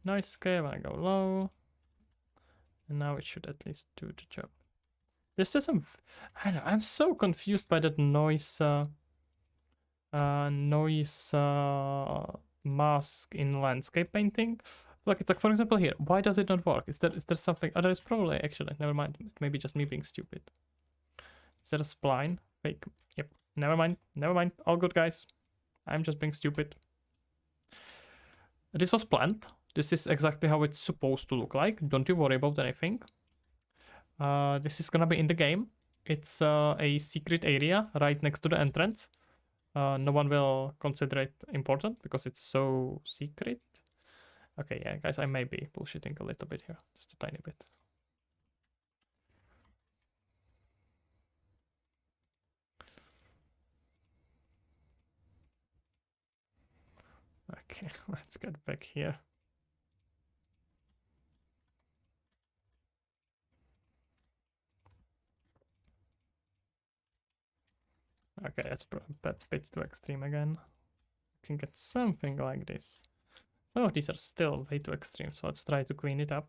noise scale, I go low. And now it should at least do the job. There's just some, I don't know, I'm so confused by that noise mask in landscape painting. Look, it's like, for example, here, why does it not work? Is there something? Oh, there is probably, actually, never mind. It may be just me being stupid. Is that a spline? Fake. Yep. Never mind. All good, guys. I'm just being stupid. This was planned. This is exactly how it's supposed to look like. Don't you worry about anything. This is gonna be in the game. It's a secret area right next to the entrance. No one will consider it important because it's so secret. Okay, yeah, guys, I may be bullshitting a little bit here. Just a tiny bit. Okay, let's get back here. Okay, that's a bit too extreme again. We can get something like this. Some of these are still way too extreme, so let's try to clean it up.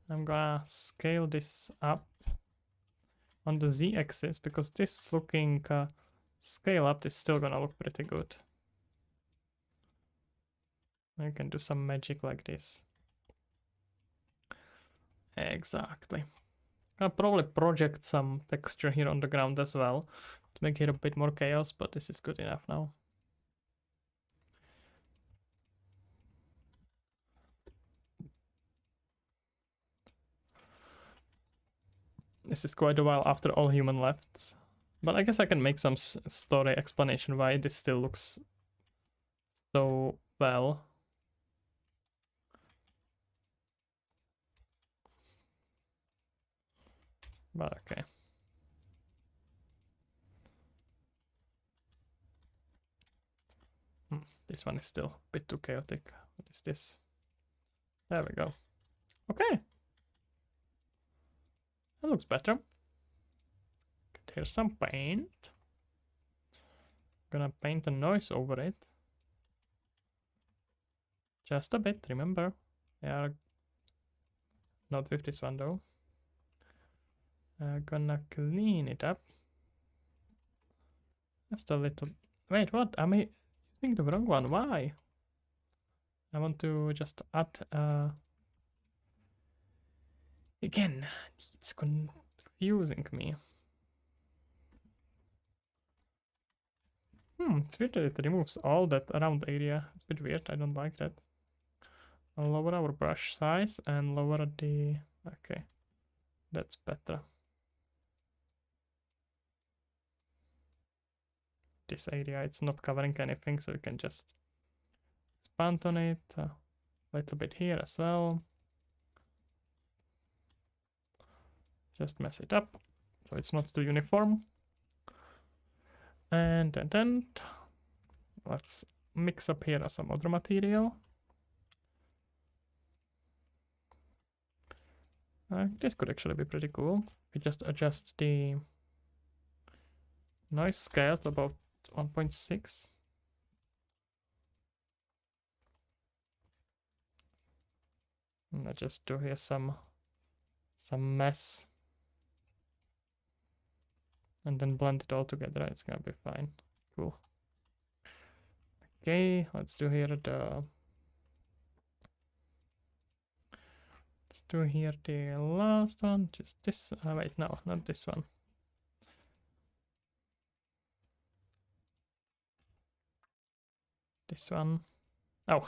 I'm gonna scale this up on the z-axis because this looking scale up is still gonna look pretty good. I can do some magic like this. Exactly. I'll probably project some texture here on the ground as well to make it a bit more chaos, but this is good enough now. This is quite a while after all human left. But I guess I can make some story explanation why this still looks so well. But okay. This one is still a bit too chaotic. What is this? There we go. Okay. That looks better. Here's some paint. Gonna paint a noise over it. Just a bit, remember. Yeah. Not with this one though. Gonna clean it up. Just a little. Wait, what? Am I using the wrong one? Why? I want to just add. Again, it's confusing me. It's weird that it removes all that around area. It's a bit weird. I don't like that. I'll lower our brush size and lower the. Okay, that's better. This area, it's not covering anything, so you can just expand on it a little bit here as well. Just mess it up so it's not too uniform. And then let's mix up here some other material. This could actually be pretty cool. We just adjust the noise scale to about 1.6. And I just do here some mess. And then blend it all together. It's gonna be fine. Cool. Okay, let's do here the. Let's do here the last one. Just this. Wait, no, not this one. This one. Oh,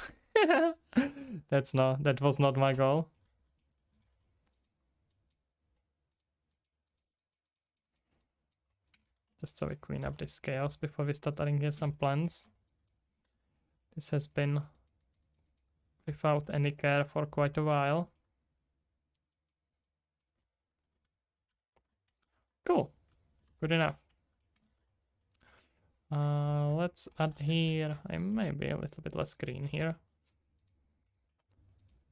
that was not my goal. Just so we clean up this chaos before we start adding here some plants. This has been without any care for quite a while. Cool. Good enough. Let's add here. I may be a little bit less green here.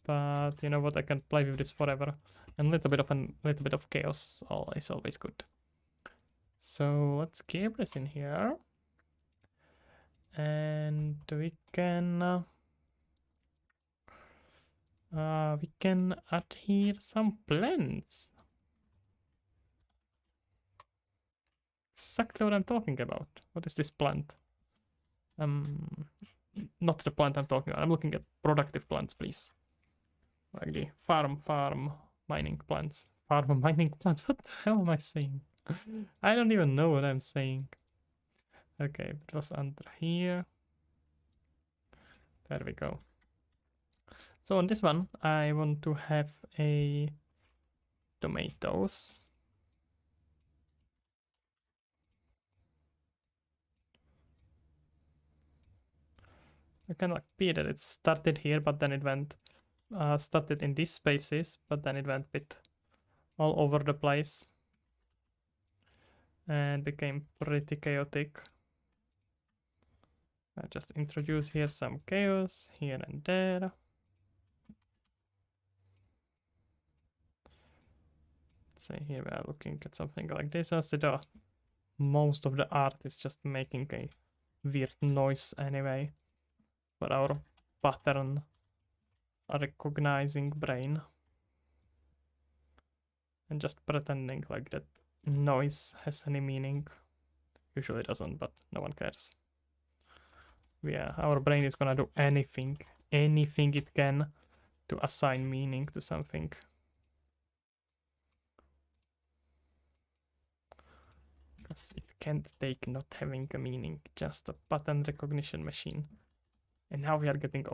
But you know what? I can play with this forever. And a little bit of chaos is always good. So let's keep this in here. And we can add here some plants. Exactly what I'm talking about. What is this plant? Not the plant I'm talking about. I'm looking at productive plants, please. Like the farm mining plants. Farm mining plants. What the hell am I saying? I don't even know what I'm saying. Okay, it was under here. There we go. So on this one, I want to have a tomatoes. I kind of like see that it started here, but then it went started in these spaces, but then it went a bit all over the place and became pretty chaotic. I just introduce here some chaos here and there. Let's say here we are looking at something like this. As most of the art is just making a weird noise anyway for our pattern recognizing brain, and just pretending like that noise has any meaning. Usually doesn't, but no one cares. Yeah, our brain is gonna do anything it can to assign meaning to something. Because it can't take not having a meaning, just a pattern recognition machine. And now we are getting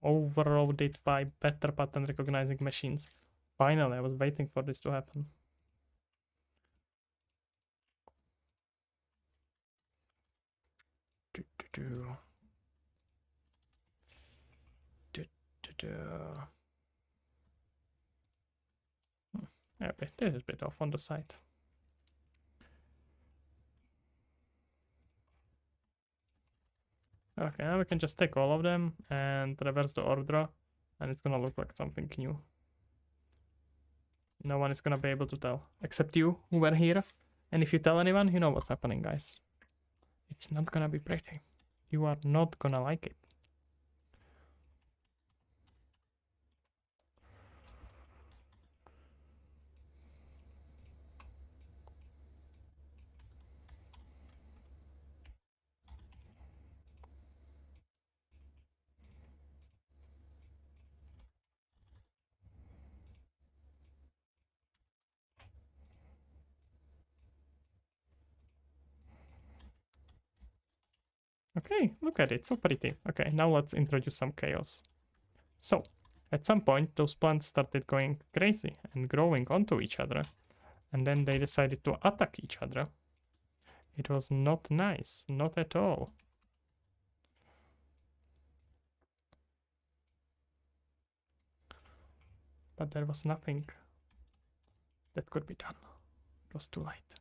overloaded by better pattern recognizing machines. Finally, I was waiting for this to happen. Yeah, this is a bit off on the side. Okay, now we can just take all of them and reverse the order, and it's gonna look like something new. No one is gonna be able to tell, except you who were here. And if you tell anyone, you know what's happening, guys. It's not gonna be pretty. You are not gonna like it. Okay, look at it, so pretty. Okay, now let's introduce some chaos. So, at some point, those plants started going crazy and growing onto each other, and then they decided to attack each other. It was not nice, not at all. But there was nothing that could be done. It was too late.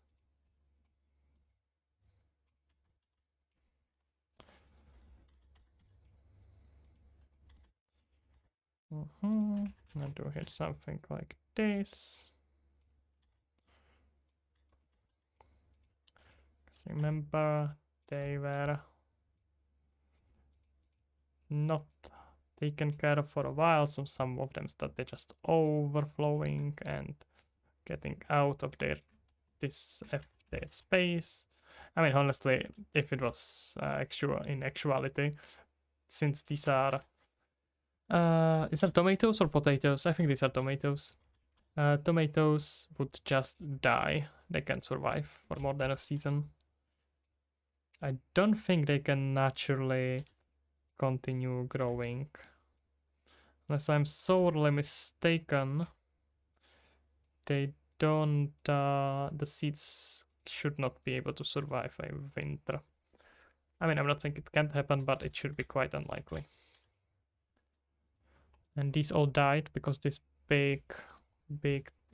I'll do here something like this. Remember, they were not taken care of for a while, so some of them started just overflowing and getting out of their space. I mean, honestly, if it was in actuality, since these are is that tomatoes or potatoes? I think these are tomatoes. Tomatoes would just die. They can't survive for more than a season. I don't think they can naturally continue growing. Unless I'm sorely mistaken, they don't, the seeds should not be able to survive a winter. I mean, I'm not saying it can't happen, but it should be quite unlikely. And these all died because this big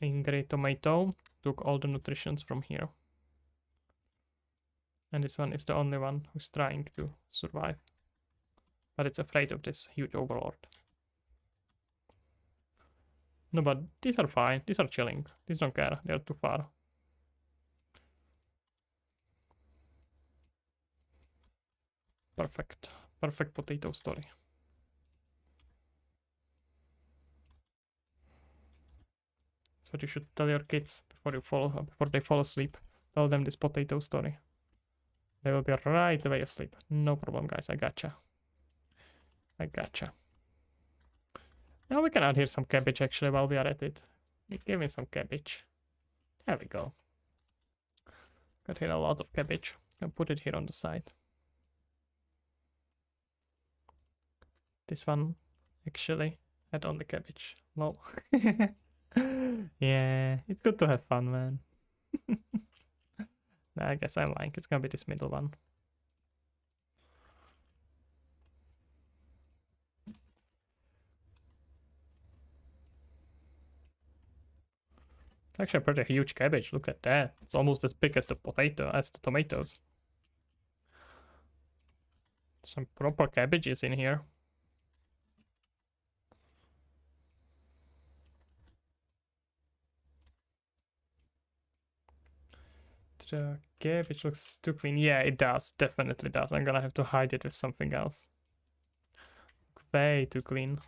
ingray tomato took all the nutritions from here. And this one is the only one who's trying to survive. But it's afraid of this huge overlord. No, but these are fine. These are chilling. These don't care. They're too far. Perfect. Perfect potato story. That's what you should tell your kids before they fall asleep. Tell them this potato story. They will be right away asleep. No problem, guys. I gotcha. I gotcha. Now we can add here some cabbage actually while we are at it. Give me some cabbage. There we go. Got here a lot of cabbage. Can put it here on the side. This one actually had only cabbage. Lol. Yeah, it's good to have fun, man. I guess I'm lying. It's gonna be this middle one. It's actually a pretty huge cabbage. Look at that. It's almost as big as the tomatoes. Some proper cabbages in here. The cabbage looks too clean. Yeah, it does. Definitely does. I'm gonna have to hide it with something else. Way too clean.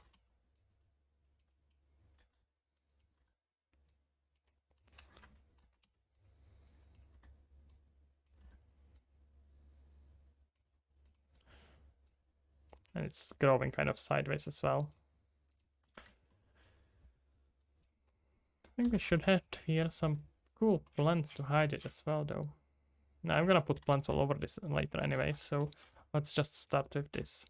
And it's growing kind of sideways as well. I think we should have here some cool plants to hide it as well, though. No, I'm gonna put plants all over this later anyway, so let's just start with this.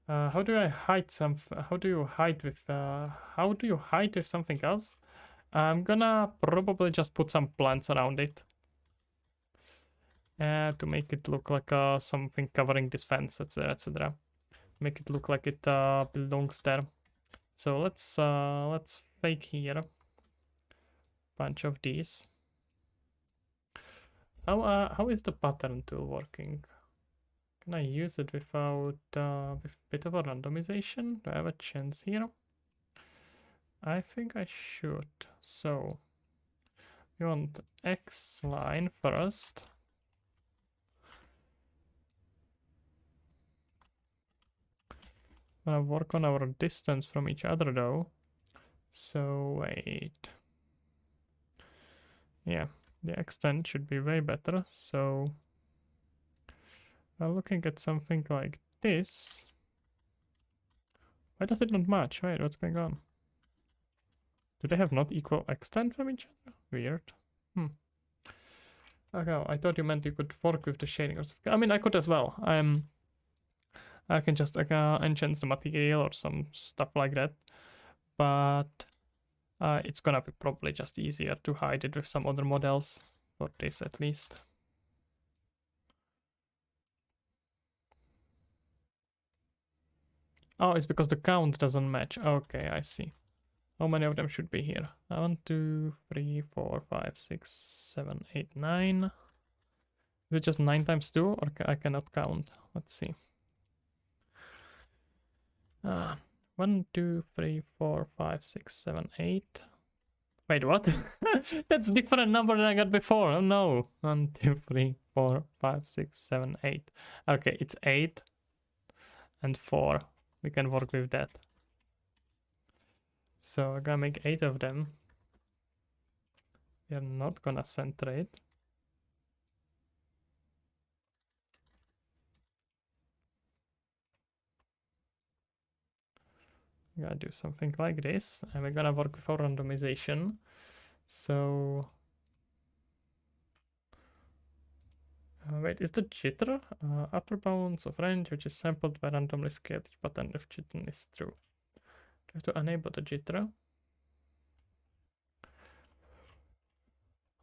How do I hide how do you hide with something else? I'm gonna probably just put some plants around it. to make it look like something covering this fence, etc., etc. Make it look like it belongs there. So let's fake here a bunch of these. How is the pattern tool working? Can I use it without with bit of a randomization? Do I have a chance here? I think I should. So we want X line first. I'm gonna work on our distance from each other though. So wait. Yeah, the extent should be way better. So I'm looking at something like this. Why does it not match? Wait, what's going on? Do they have not equal extent from each other? Weird. Okay, I thought you meant you could work with the shading or something. I mean, I could as well. I can just enhance the material or some stuff like that. But it's gonna be probably just easier to hide it with some other models, for this at least. Oh, it's because the count doesn't match. Okay, I see. How many of them should be here? 1, 2, 3, 4, 5, 6, 7, 8, 9. Is it just 9 times 2 or I cannot count? Let's see. 1, 2, 3, 4, 5, 6, 7, 8. Wait, what? That's different number than I got before. Oh no. 1, 2, 3, 4, 5, 6, 7, 8. Okay, it's 8 and 4. We can work with that. So I'm gonna make 8 of them. We are not gonna centrate. I'm gonna do something like this, and we're gonna work with our randomization. So wait, is the jitter upper bounds of range which is sampled by randomly scaled each pattern if jitter is true? Do I have to enable the jitter?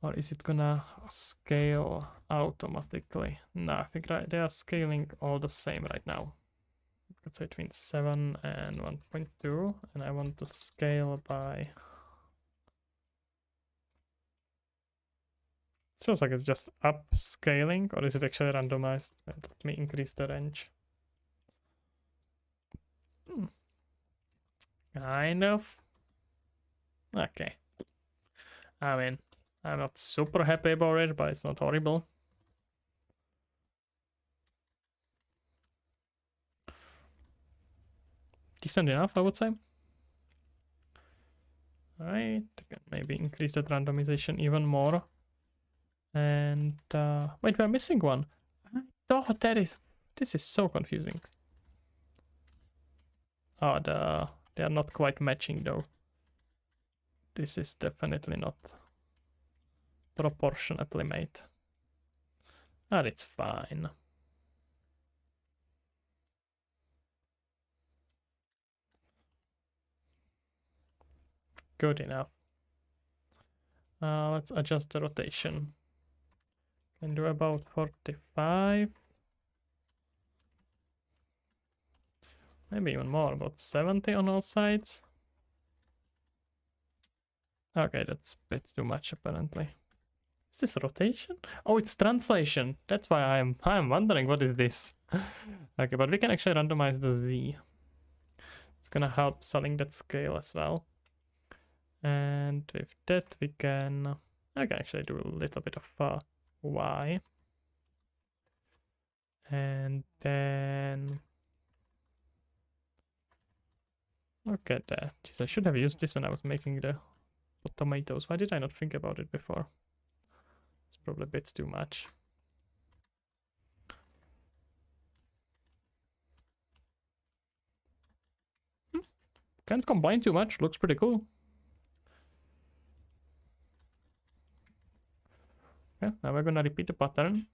Or is it gonna scale automatically? No, I think they are scaling all the same right now. Let's say between 7 and 1.2, and I want to scale by... It feels like it's just upscaling, or is it actually randomized? Let me increase the range. Kind of. Okay. I mean, I'm not super happy about it, but it's not horrible. Decent enough, I would say. Alright, maybe increase that randomization even more. And wait, we're missing one. I thought this is so confusing. Oh, they are not quite matching though. This is definitely not proportionately made. But it's fine. Good enough. Let's adjust the rotation. Can do about 45. Maybe even more, about 70 on all sides. Okay, that's a bit too much apparently. Is this rotation? Oh, it's translation. That's why I'm wondering what is this. Okay, but we can actually randomize the Z. It's gonna help selling that scale as well. And with that we can I can actually do a little bit of Y. And then look at that. Jeez, I should have used this when I was making the tomatoes. Why did I not think about it before? It's probably a bit too much. Can't combine too much. Looks pretty cool. Okay, now we're gonna repeat the pattern,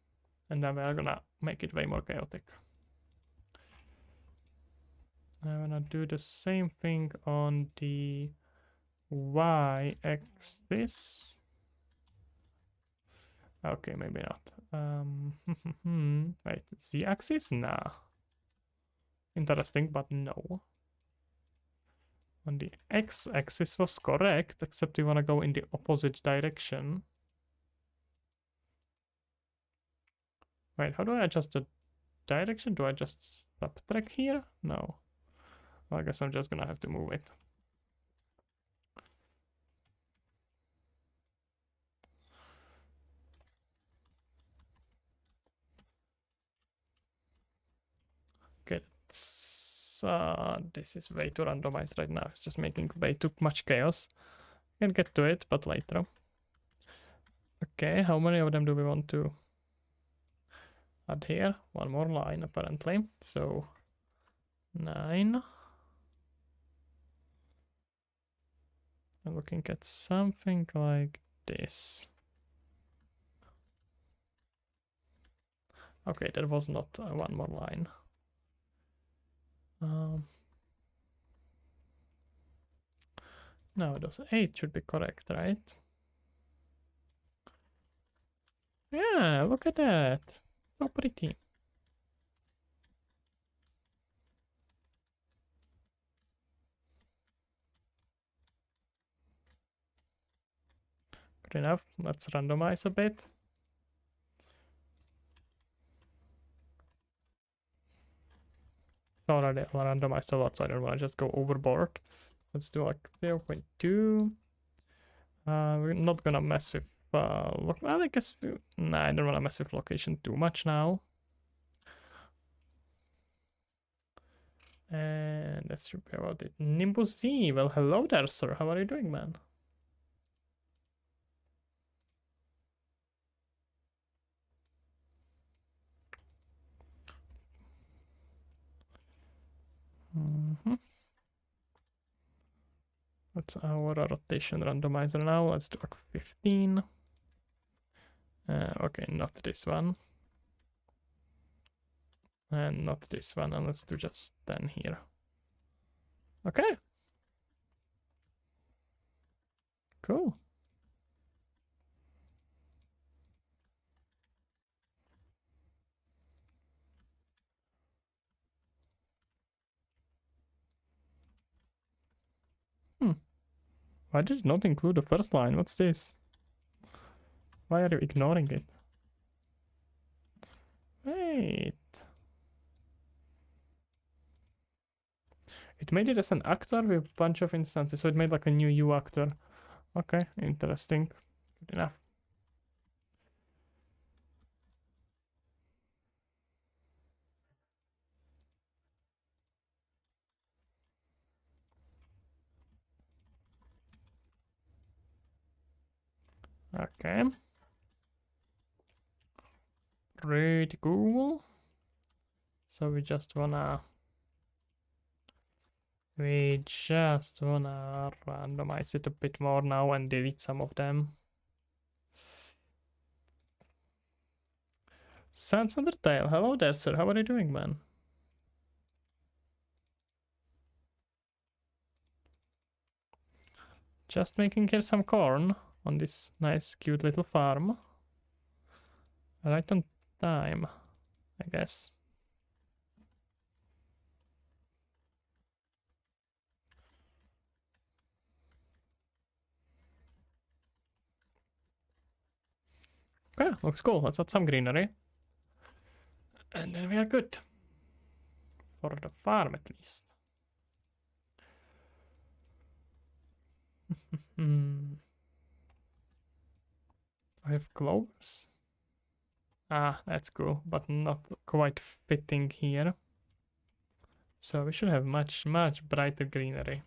and then we're gonna make it way more chaotic. I'm gonna do the same thing on the y-axis. Okay, maybe not. Wait, z-axis? Nah. Interesting, but no. On the x-axis was correct, except we want to go in the opposite direction. Wait, how do I adjust the direction? Do I just subtract here? No. Well, I guess I'm just gonna have to move it. Okay, this is way too randomized right now. It's just making way too much chaos. Can get to it, but later. Okay, how many of them do we want to add here? One more line, apparently. So, 9. I'm looking at something like this. Okay, that was not one more line. No, those 8 should be correct, right? Yeah, look at that. So pretty. Good enough. Let's randomize a bit. It's already randomized a lot, so I don't want to just go overboard. Let's do like 0.2. We're not gonna mess with well, I guess nah, I don't want to mess with location too much now. And that should be about it. Nimbus Z, well, hello there, sir. How are you doing, man? That's our rotation randomizer now. Let's do like 15. Okay, not this one. And not this one. And let's do just 10 here. Okay. Cool. Why did it not include the first line? What's this? Why are you ignoring it? Wait. It made it as an actor with a bunch of instances, so it made like a new U actor. Okay, interesting. Good enough. Okay. Pretty cool. So we just wanna randomize it a bit more now and delete some of them. Sans Undertale, hello there, sir. How are you doing, man? Just making here some corn on this nice, cute little farm. Right on time, I guess. Okay, looks cool. Let's add some greenery. And then we are good. For the farm, at least. I have clovers. Ah, that's cool, but not quite fitting here. So we should have much, much brighter greenery.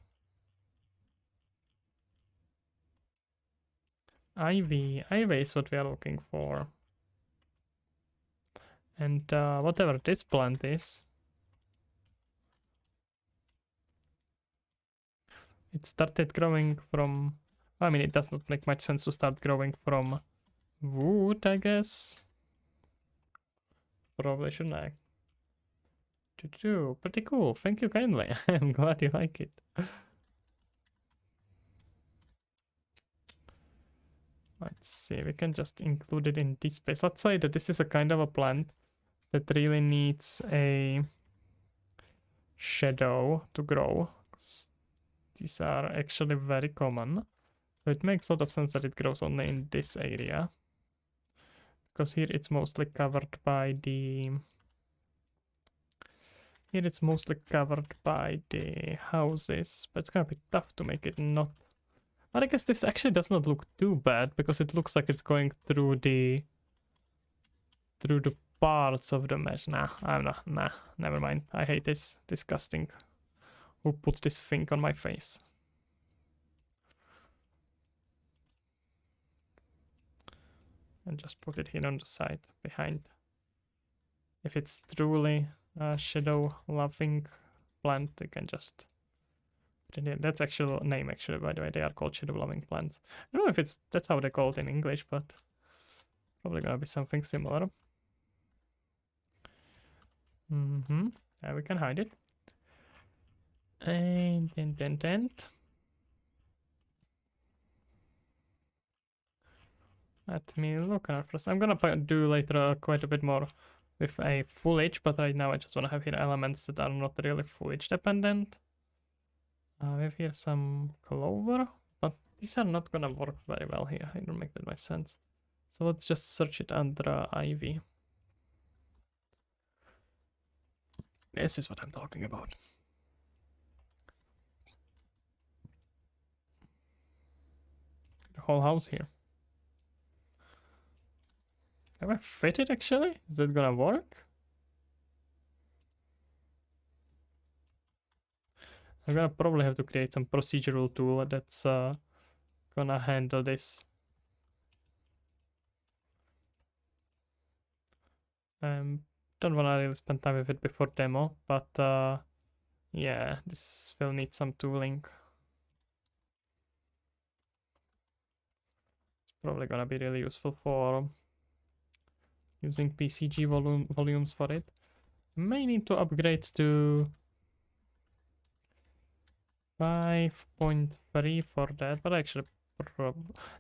Ivy is what we are looking for. And whatever this plant is, it started growing from, I mean, it does not make much sense to start growing from wood, I guess. Probably shouldn't I? Pretty cool. Thank you kindly. I'm glad you like it. Let's see, we can just include it in this space. Let's say that this is a kind of a plant that really needs a shadow to grow. These are actually very common. So it makes a lot of sense that it grows only in this area. Because here it's mostly covered by the... Here it's mostly covered by the houses. But it's gonna be tough to make it not... But I guess this actually does not look too bad, because it looks like it's going through the parts of the mesh. Nah, never mind. I hate this. Disgusting. Who put this thing on my face? And just put it here on the side behind. If it's truly a shadow loving plant, you can just put it in. That's actual name, actually, by the way. They are called shadow loving plants. I don't know if that's how they call it in English, but probably gonna be something similar. We can hide it. And then. Let me look at it first. I'm gonna do later quite a bit more with a foliage, but right now I just want to have here elements that are not really foliage dependent. We have here some clover, but these are not gonna work very well here. It don't make that much sense. So let's just search it under ivy. This is what I'm talking about. The whole house here. Have I fit it actually? Is that gonna work? I'm gonna probably have to create some procedural tool that's gonna handle this. Don't wanna really spend time with it before demo, but yeah, this will need some tooling. It's probably gonna be really useful for using PCG volumes for it. May need to upgrade to 5.3 for that, but actually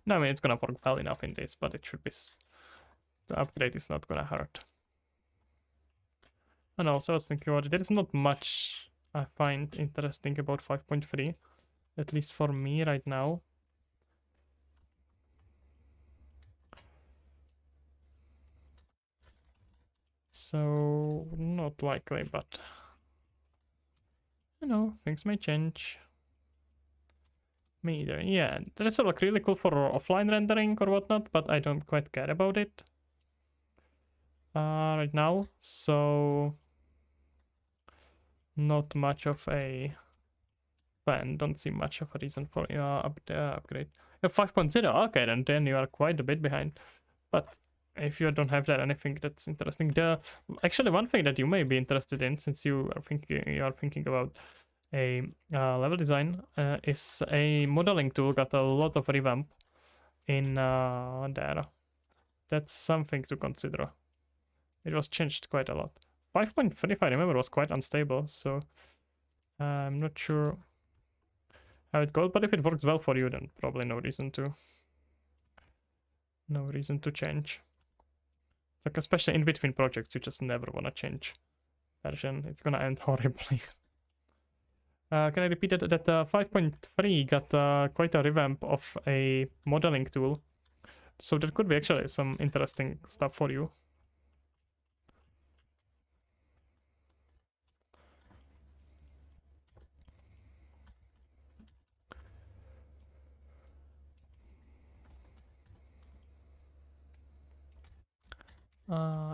no, I mean, it's gonna work well enough in this, but it should be... The upgrade is not gonna hurt. And also I was thinking about it, there is not much I find interesting about 5.3, at least for me right now. So, not likely, but you know, things may change. Me either. Yeah, that is like really cool for offline rendering or whatnot, but I don't quite care about it right now. So, not much of a plan. Don't see much of a reason for upgrade. 5.0. Okay, then you are quite a bit behind. But if you don't have that, anything that's interesting. Actually, one thing that you may be interested in, since you are thinking about a level design, is a modeling tool. Got a lot of revamp in there. That's something to consider. It was changed quite a lot. 5.3, if I remember, was quite unstable, so I'm not sure how it goes. But if it works well for you, then probably no reason to change. Like, especially in between projects, you just never want to change version. It's gonna end horribly. Can I repeat that? That 5.3 got quite a revamp of a modeling tool. So there could be actually some interesting stuff for you.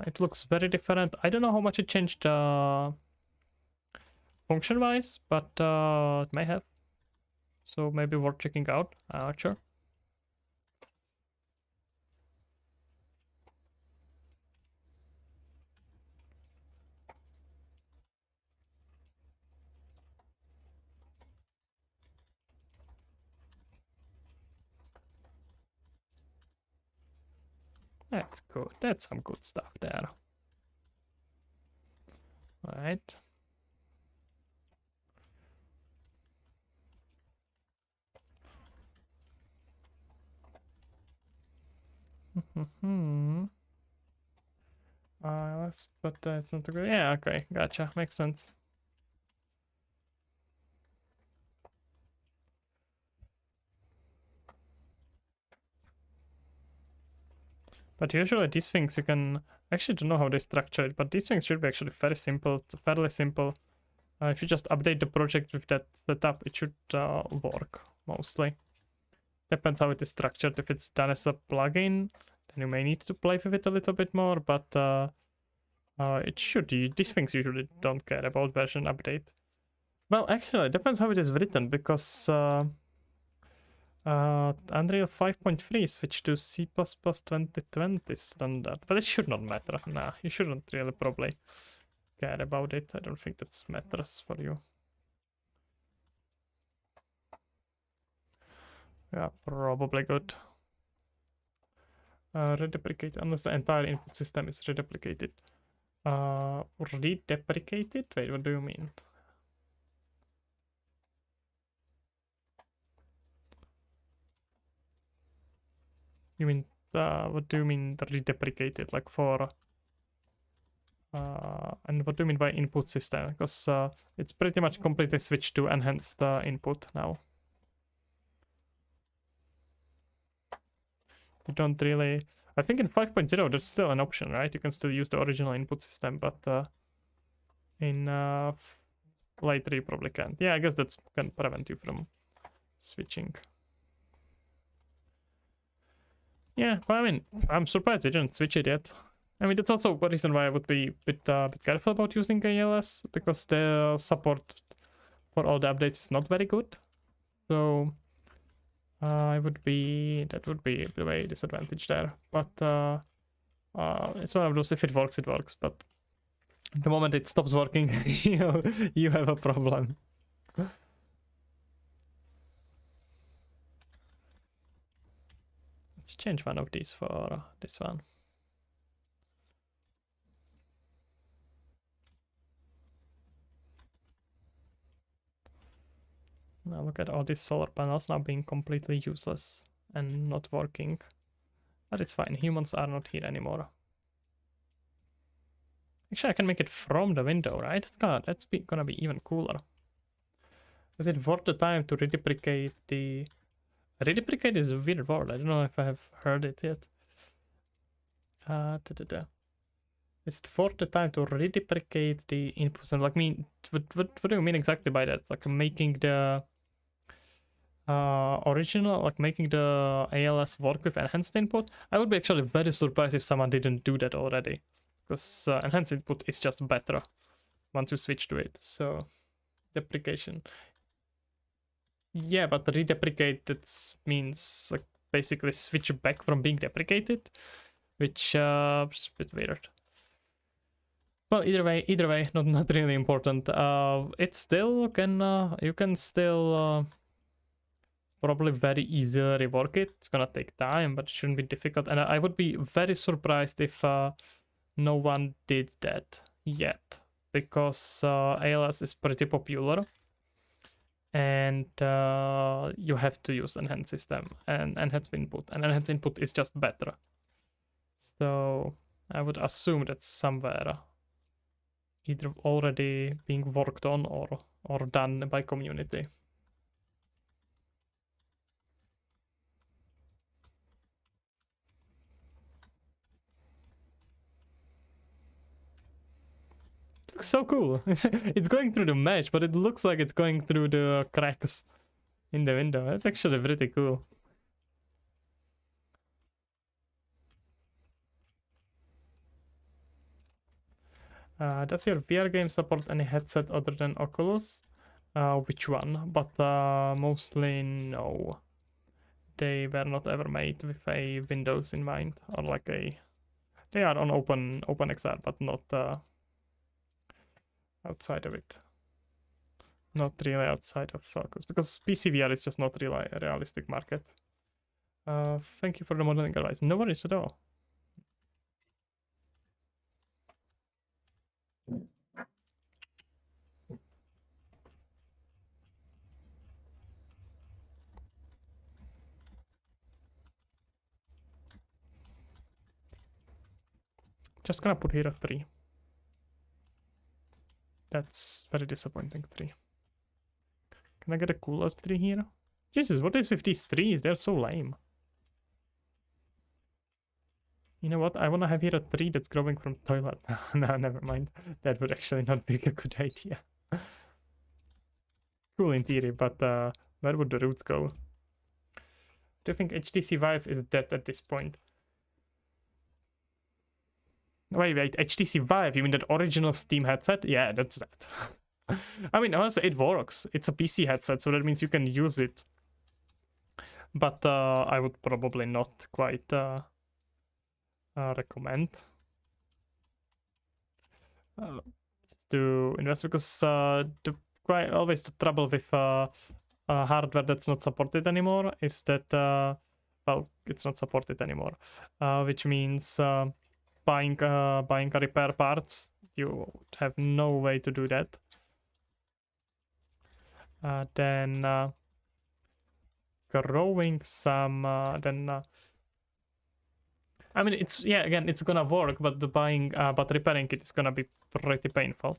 It looks very different. I don't know how much it changed function-wise, but it may have. So maybe worth checking out. Sure. That's cool. That's some good stuff there. All right. But it's not a good. Yeah, okay, gotcha. Makes sense. But usually these things you can actually don't know how they structure it, but these things should be actually very simple, fairly simple. If you just update the project with that setup, it should work mostly. Depends how it is structured. If it's done as a plugin, then you may need to play with it a little bit more, but it should. These things usually don't care about version update. Well, actually, it depends how it is written, because Unreal 5.3 switched to C++ 2020 standard, but it should not matter. Nah, you shouldn't really probably care about it. I don't think that matters for you. Yeah, probably good. Redeprecate unless the entire input system is redeprecated. Redeprecated? Wait, what do you mean? You mean what do you mean redeprecated? Like for and what do you mean by input system? Because it's pretty much completely switched to enhanced input now. You don't really. I think in 5.0 there's still an option, right? You can still use the original input system, but in later you probably can't. Yeah, I guess that can prevent you from switching. Yeah, but I mean, I'm surprised they didn't switch it yet. I mean, that's also one reason why I would be a bit careful about using ALS, because the support for all the updates is not very good. So that would be the way disadvantage there. But it's one of those, if it works, it works. But the moment it stops working, you have a problem. Let's change one of these for this one. Now look at all these solar panels now being completely useless and not working. But it's fine, humans are not here anymore. Actually, I can make it from the window, right? That's gonna be even cooler. Is it worth the time to redeprecate the... Redeprecate is a weird word. I don't know if I have heard it yet. Is it worth the time to redeprecate the inputs? And like, what do you mean exactly by that? Like making the original, like making the ALS work with enhanced input? I would be actually very surprised if someone didn't do that already, because enhanced input is just better once you switch to it. So deprecation, yeah, but redeprecate, that means like basically switch back from being deprecated, which is a bit weird. Well, either way, not really important. It still can you can still probably very easily rework it. It's gonna take time, but it shouldn't be difficult. And I would be very surprised if no one did that yet, because ALS is pretty popular, and you have to use enhanced system and enhanced input, and enhanced input is just better. So I would assume that somewhere either already being worked on or done by community. It looks so cool. It's going through the mesh, but it looks like it's going through the cracks in the window. That's actually pretty cool. Does your VR game support any headset other than Oculus? Which one? But mostly no. They were not ever made with a Windows in mind, or like a... They are on OpenXR, but not outside of it. Not really outside of focus, because PC VR is just not really a realistic market. Thank you for the modeling advice. No worries at all. Just gonna put here a 3. That's very disappointing. 3. Can I get a cooler 3 here? Jesus, what is with these 3s? They're so lame. You know what? I want to have here a 3 that's growing from toilet. No, never mind. That would actually not be a good idea. Cool in theory, but where would the roots go? Do you think HTC Vive is dead at this point? Wait, HTC Vive? You mean that original Steam headset? Yeah, that's that. I mean, honestly, it works. It's a PC headset, so that means you can use it. But I would probably not quite recommend to invest, because quite always the trouble with hardware that's not supported anymore is that well, it's not supported anymore, which means buying repair parts, you have no way to do that. Then growing some I mean, it's, yeah, again, it's gonna work, but the buying but repairing it is gonna be pretty painful,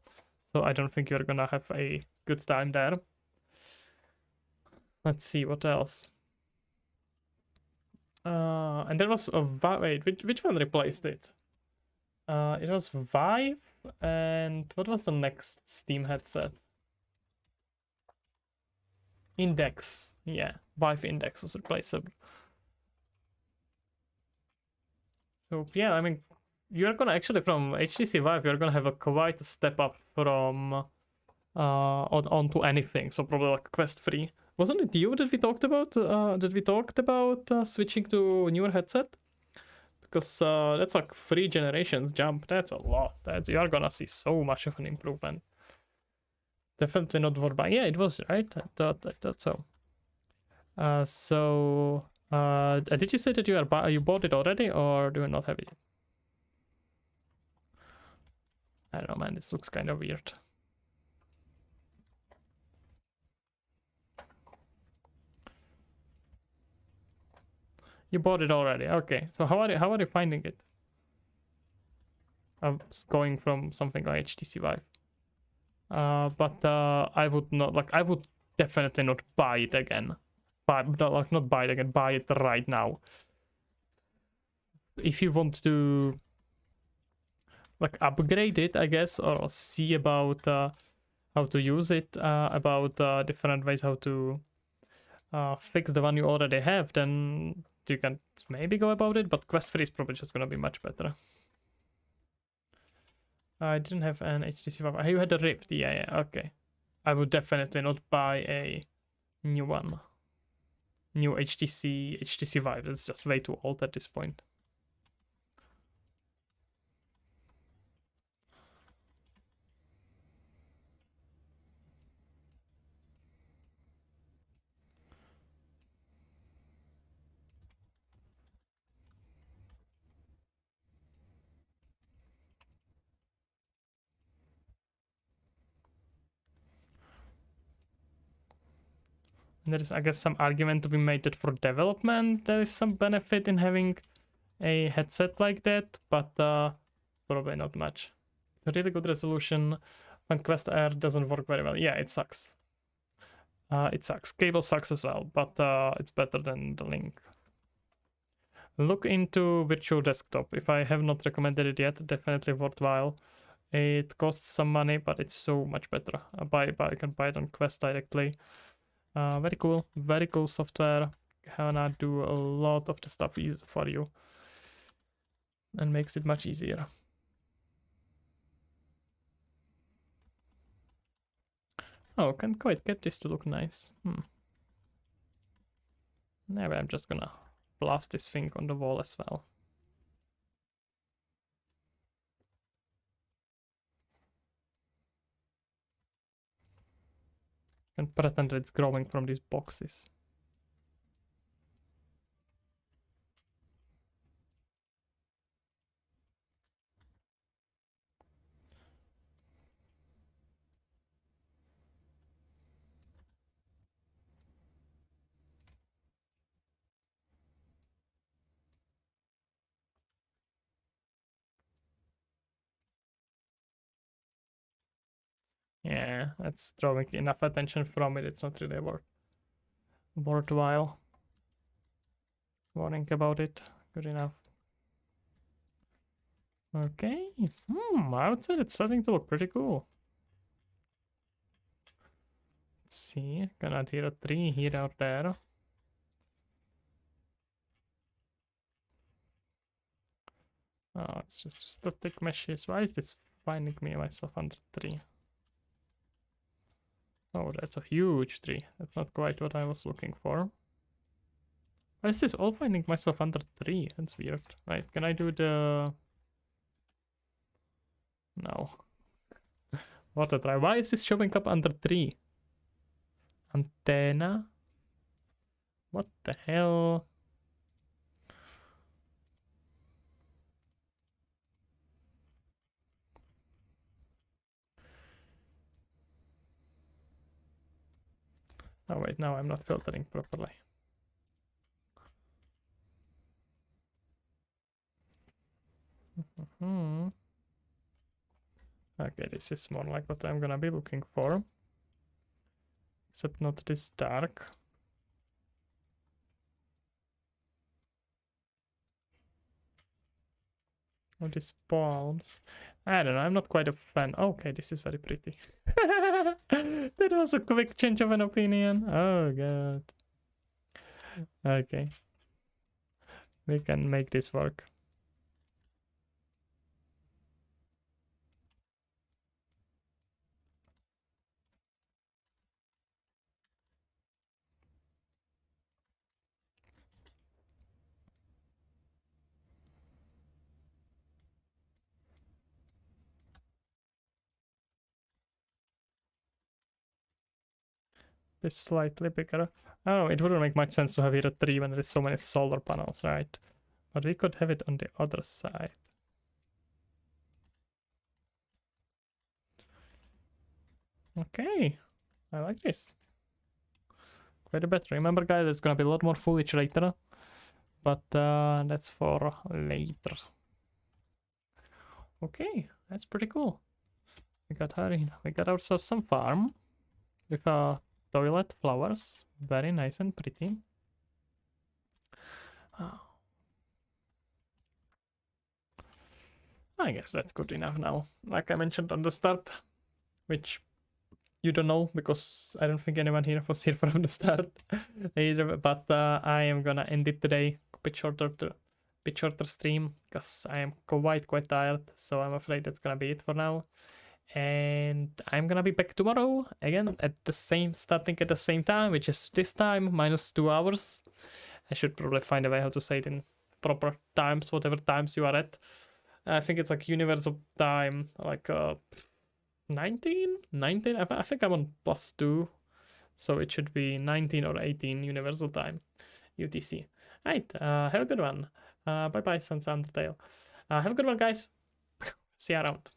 so I don't think you're gonna have a good time there. Let's see what else. And there was a wait, which one replaced it? It was Vive, and what was the next Steam headset? Index. Yeah, Vive Index was replaceable. So yeah, I mean, you're gonna actually, from HTC Vive, you're gonna have a quite a step up from onto anything. So probably like Quest 3. Wasn't it you that we talked about? Switching to a newer headset? Because that's like 3 generations jump. That's a lot. You are gonna see so much of an improvement. Definitely not worth buying. Yeah, it was, right. I thought so. Did you say that you bought it already, or do you not have it? I don't know, man. This looks kind of weird. You bought it already. Okay. So how are you finding it? I'm going from something like HTC Vive. But I would not, like, I would definitely not buy it again. Not buy it again. Buy it right now. If you want to, like, upgrade it, I guess, or see about how to use it, about different ways how to fix the one you already have, then you can maybe go about it. But Quest 3 is probably just gonna be much better. I didn't have an HTC Vive. You had a Rift. Yeah, okay. I would definitely not buy a new one. New HTC Vive. It's just way too old at this point. And there is, I guess, some argument to be made that for development there is some benefit in having a headset like that, but probably not much. It's a really good resolution. When Quest Air doesn't work very well. Yeah, it sucks. It sucks. Cable sucks as well, but it's better than the Link. Look into Virtual Desktop. If I have not recommended it yet, definitely worthwhile. It costs some money, but it's so much better. I can buy it on Quest directly. Very cool software. Gonna do a lot of the stuff easy for you and makes it much easier. Oh, can quite get this to look nice. Maybe I'm just gonna blast this thing on the wall as well. And pretend that it's growing from these boxes. Yeah, that's drawing enough attention from it. It's not really worthwhile worrying about it. Good enough. Okay. I would say it's starting to look pretty cool. Let's see. Gonna add here a tree here out there. Oh, it's just static meshes. Why is this finding me myself under tree? Oh, that's a huge tree. That's not quite what I was looking for. Why is this all finding myself under tree? That's weird. Right, can I do the... No. Water try. Why is this showing up under tree? Antenna? What the hell? Oh wait, now I'm not filtering properly. Okay, this is more like what I'm gonna be looking for. Except not this dark. Oh, these palms. I don't know, I'm not quite a fan. Okay, this is very pretty. That was a quick change of an opinion. Oh god. Okay. We can make this work. This slightly bigger. Oh, it wouldn't make much sense to have here a tree when there is so many solar panels, right? But we could have it on the other side. Okay, I like this. Quite a bit. Remember, guys, there's gonna be a lot more foliage later, but that's for later. Okay, that's pretty cool. We got her in. We got ourselves some farm with toilet flowers. Very nice and pretty. I guess that's good enough now. Like I mentioned on the start, which you don't know because I don't think anyone here was here from the start either. But I am gonna end it today. A bit shorter stream because I am quite tired. So I'm afraid that's gonna be it for now. And I'm gonna be back tomorrow again at the same, starting at the same time, which is this time minus 2 hours. I should probably find a way how to say it in proper times, whatever times you are at. I think it's like universal time, like 19? I think I'm on +2, so it should be 19 or 18 universal time, UTC. Right, have a good one. Bye bye, Sans Undertale. Have a good one, guys. See you around.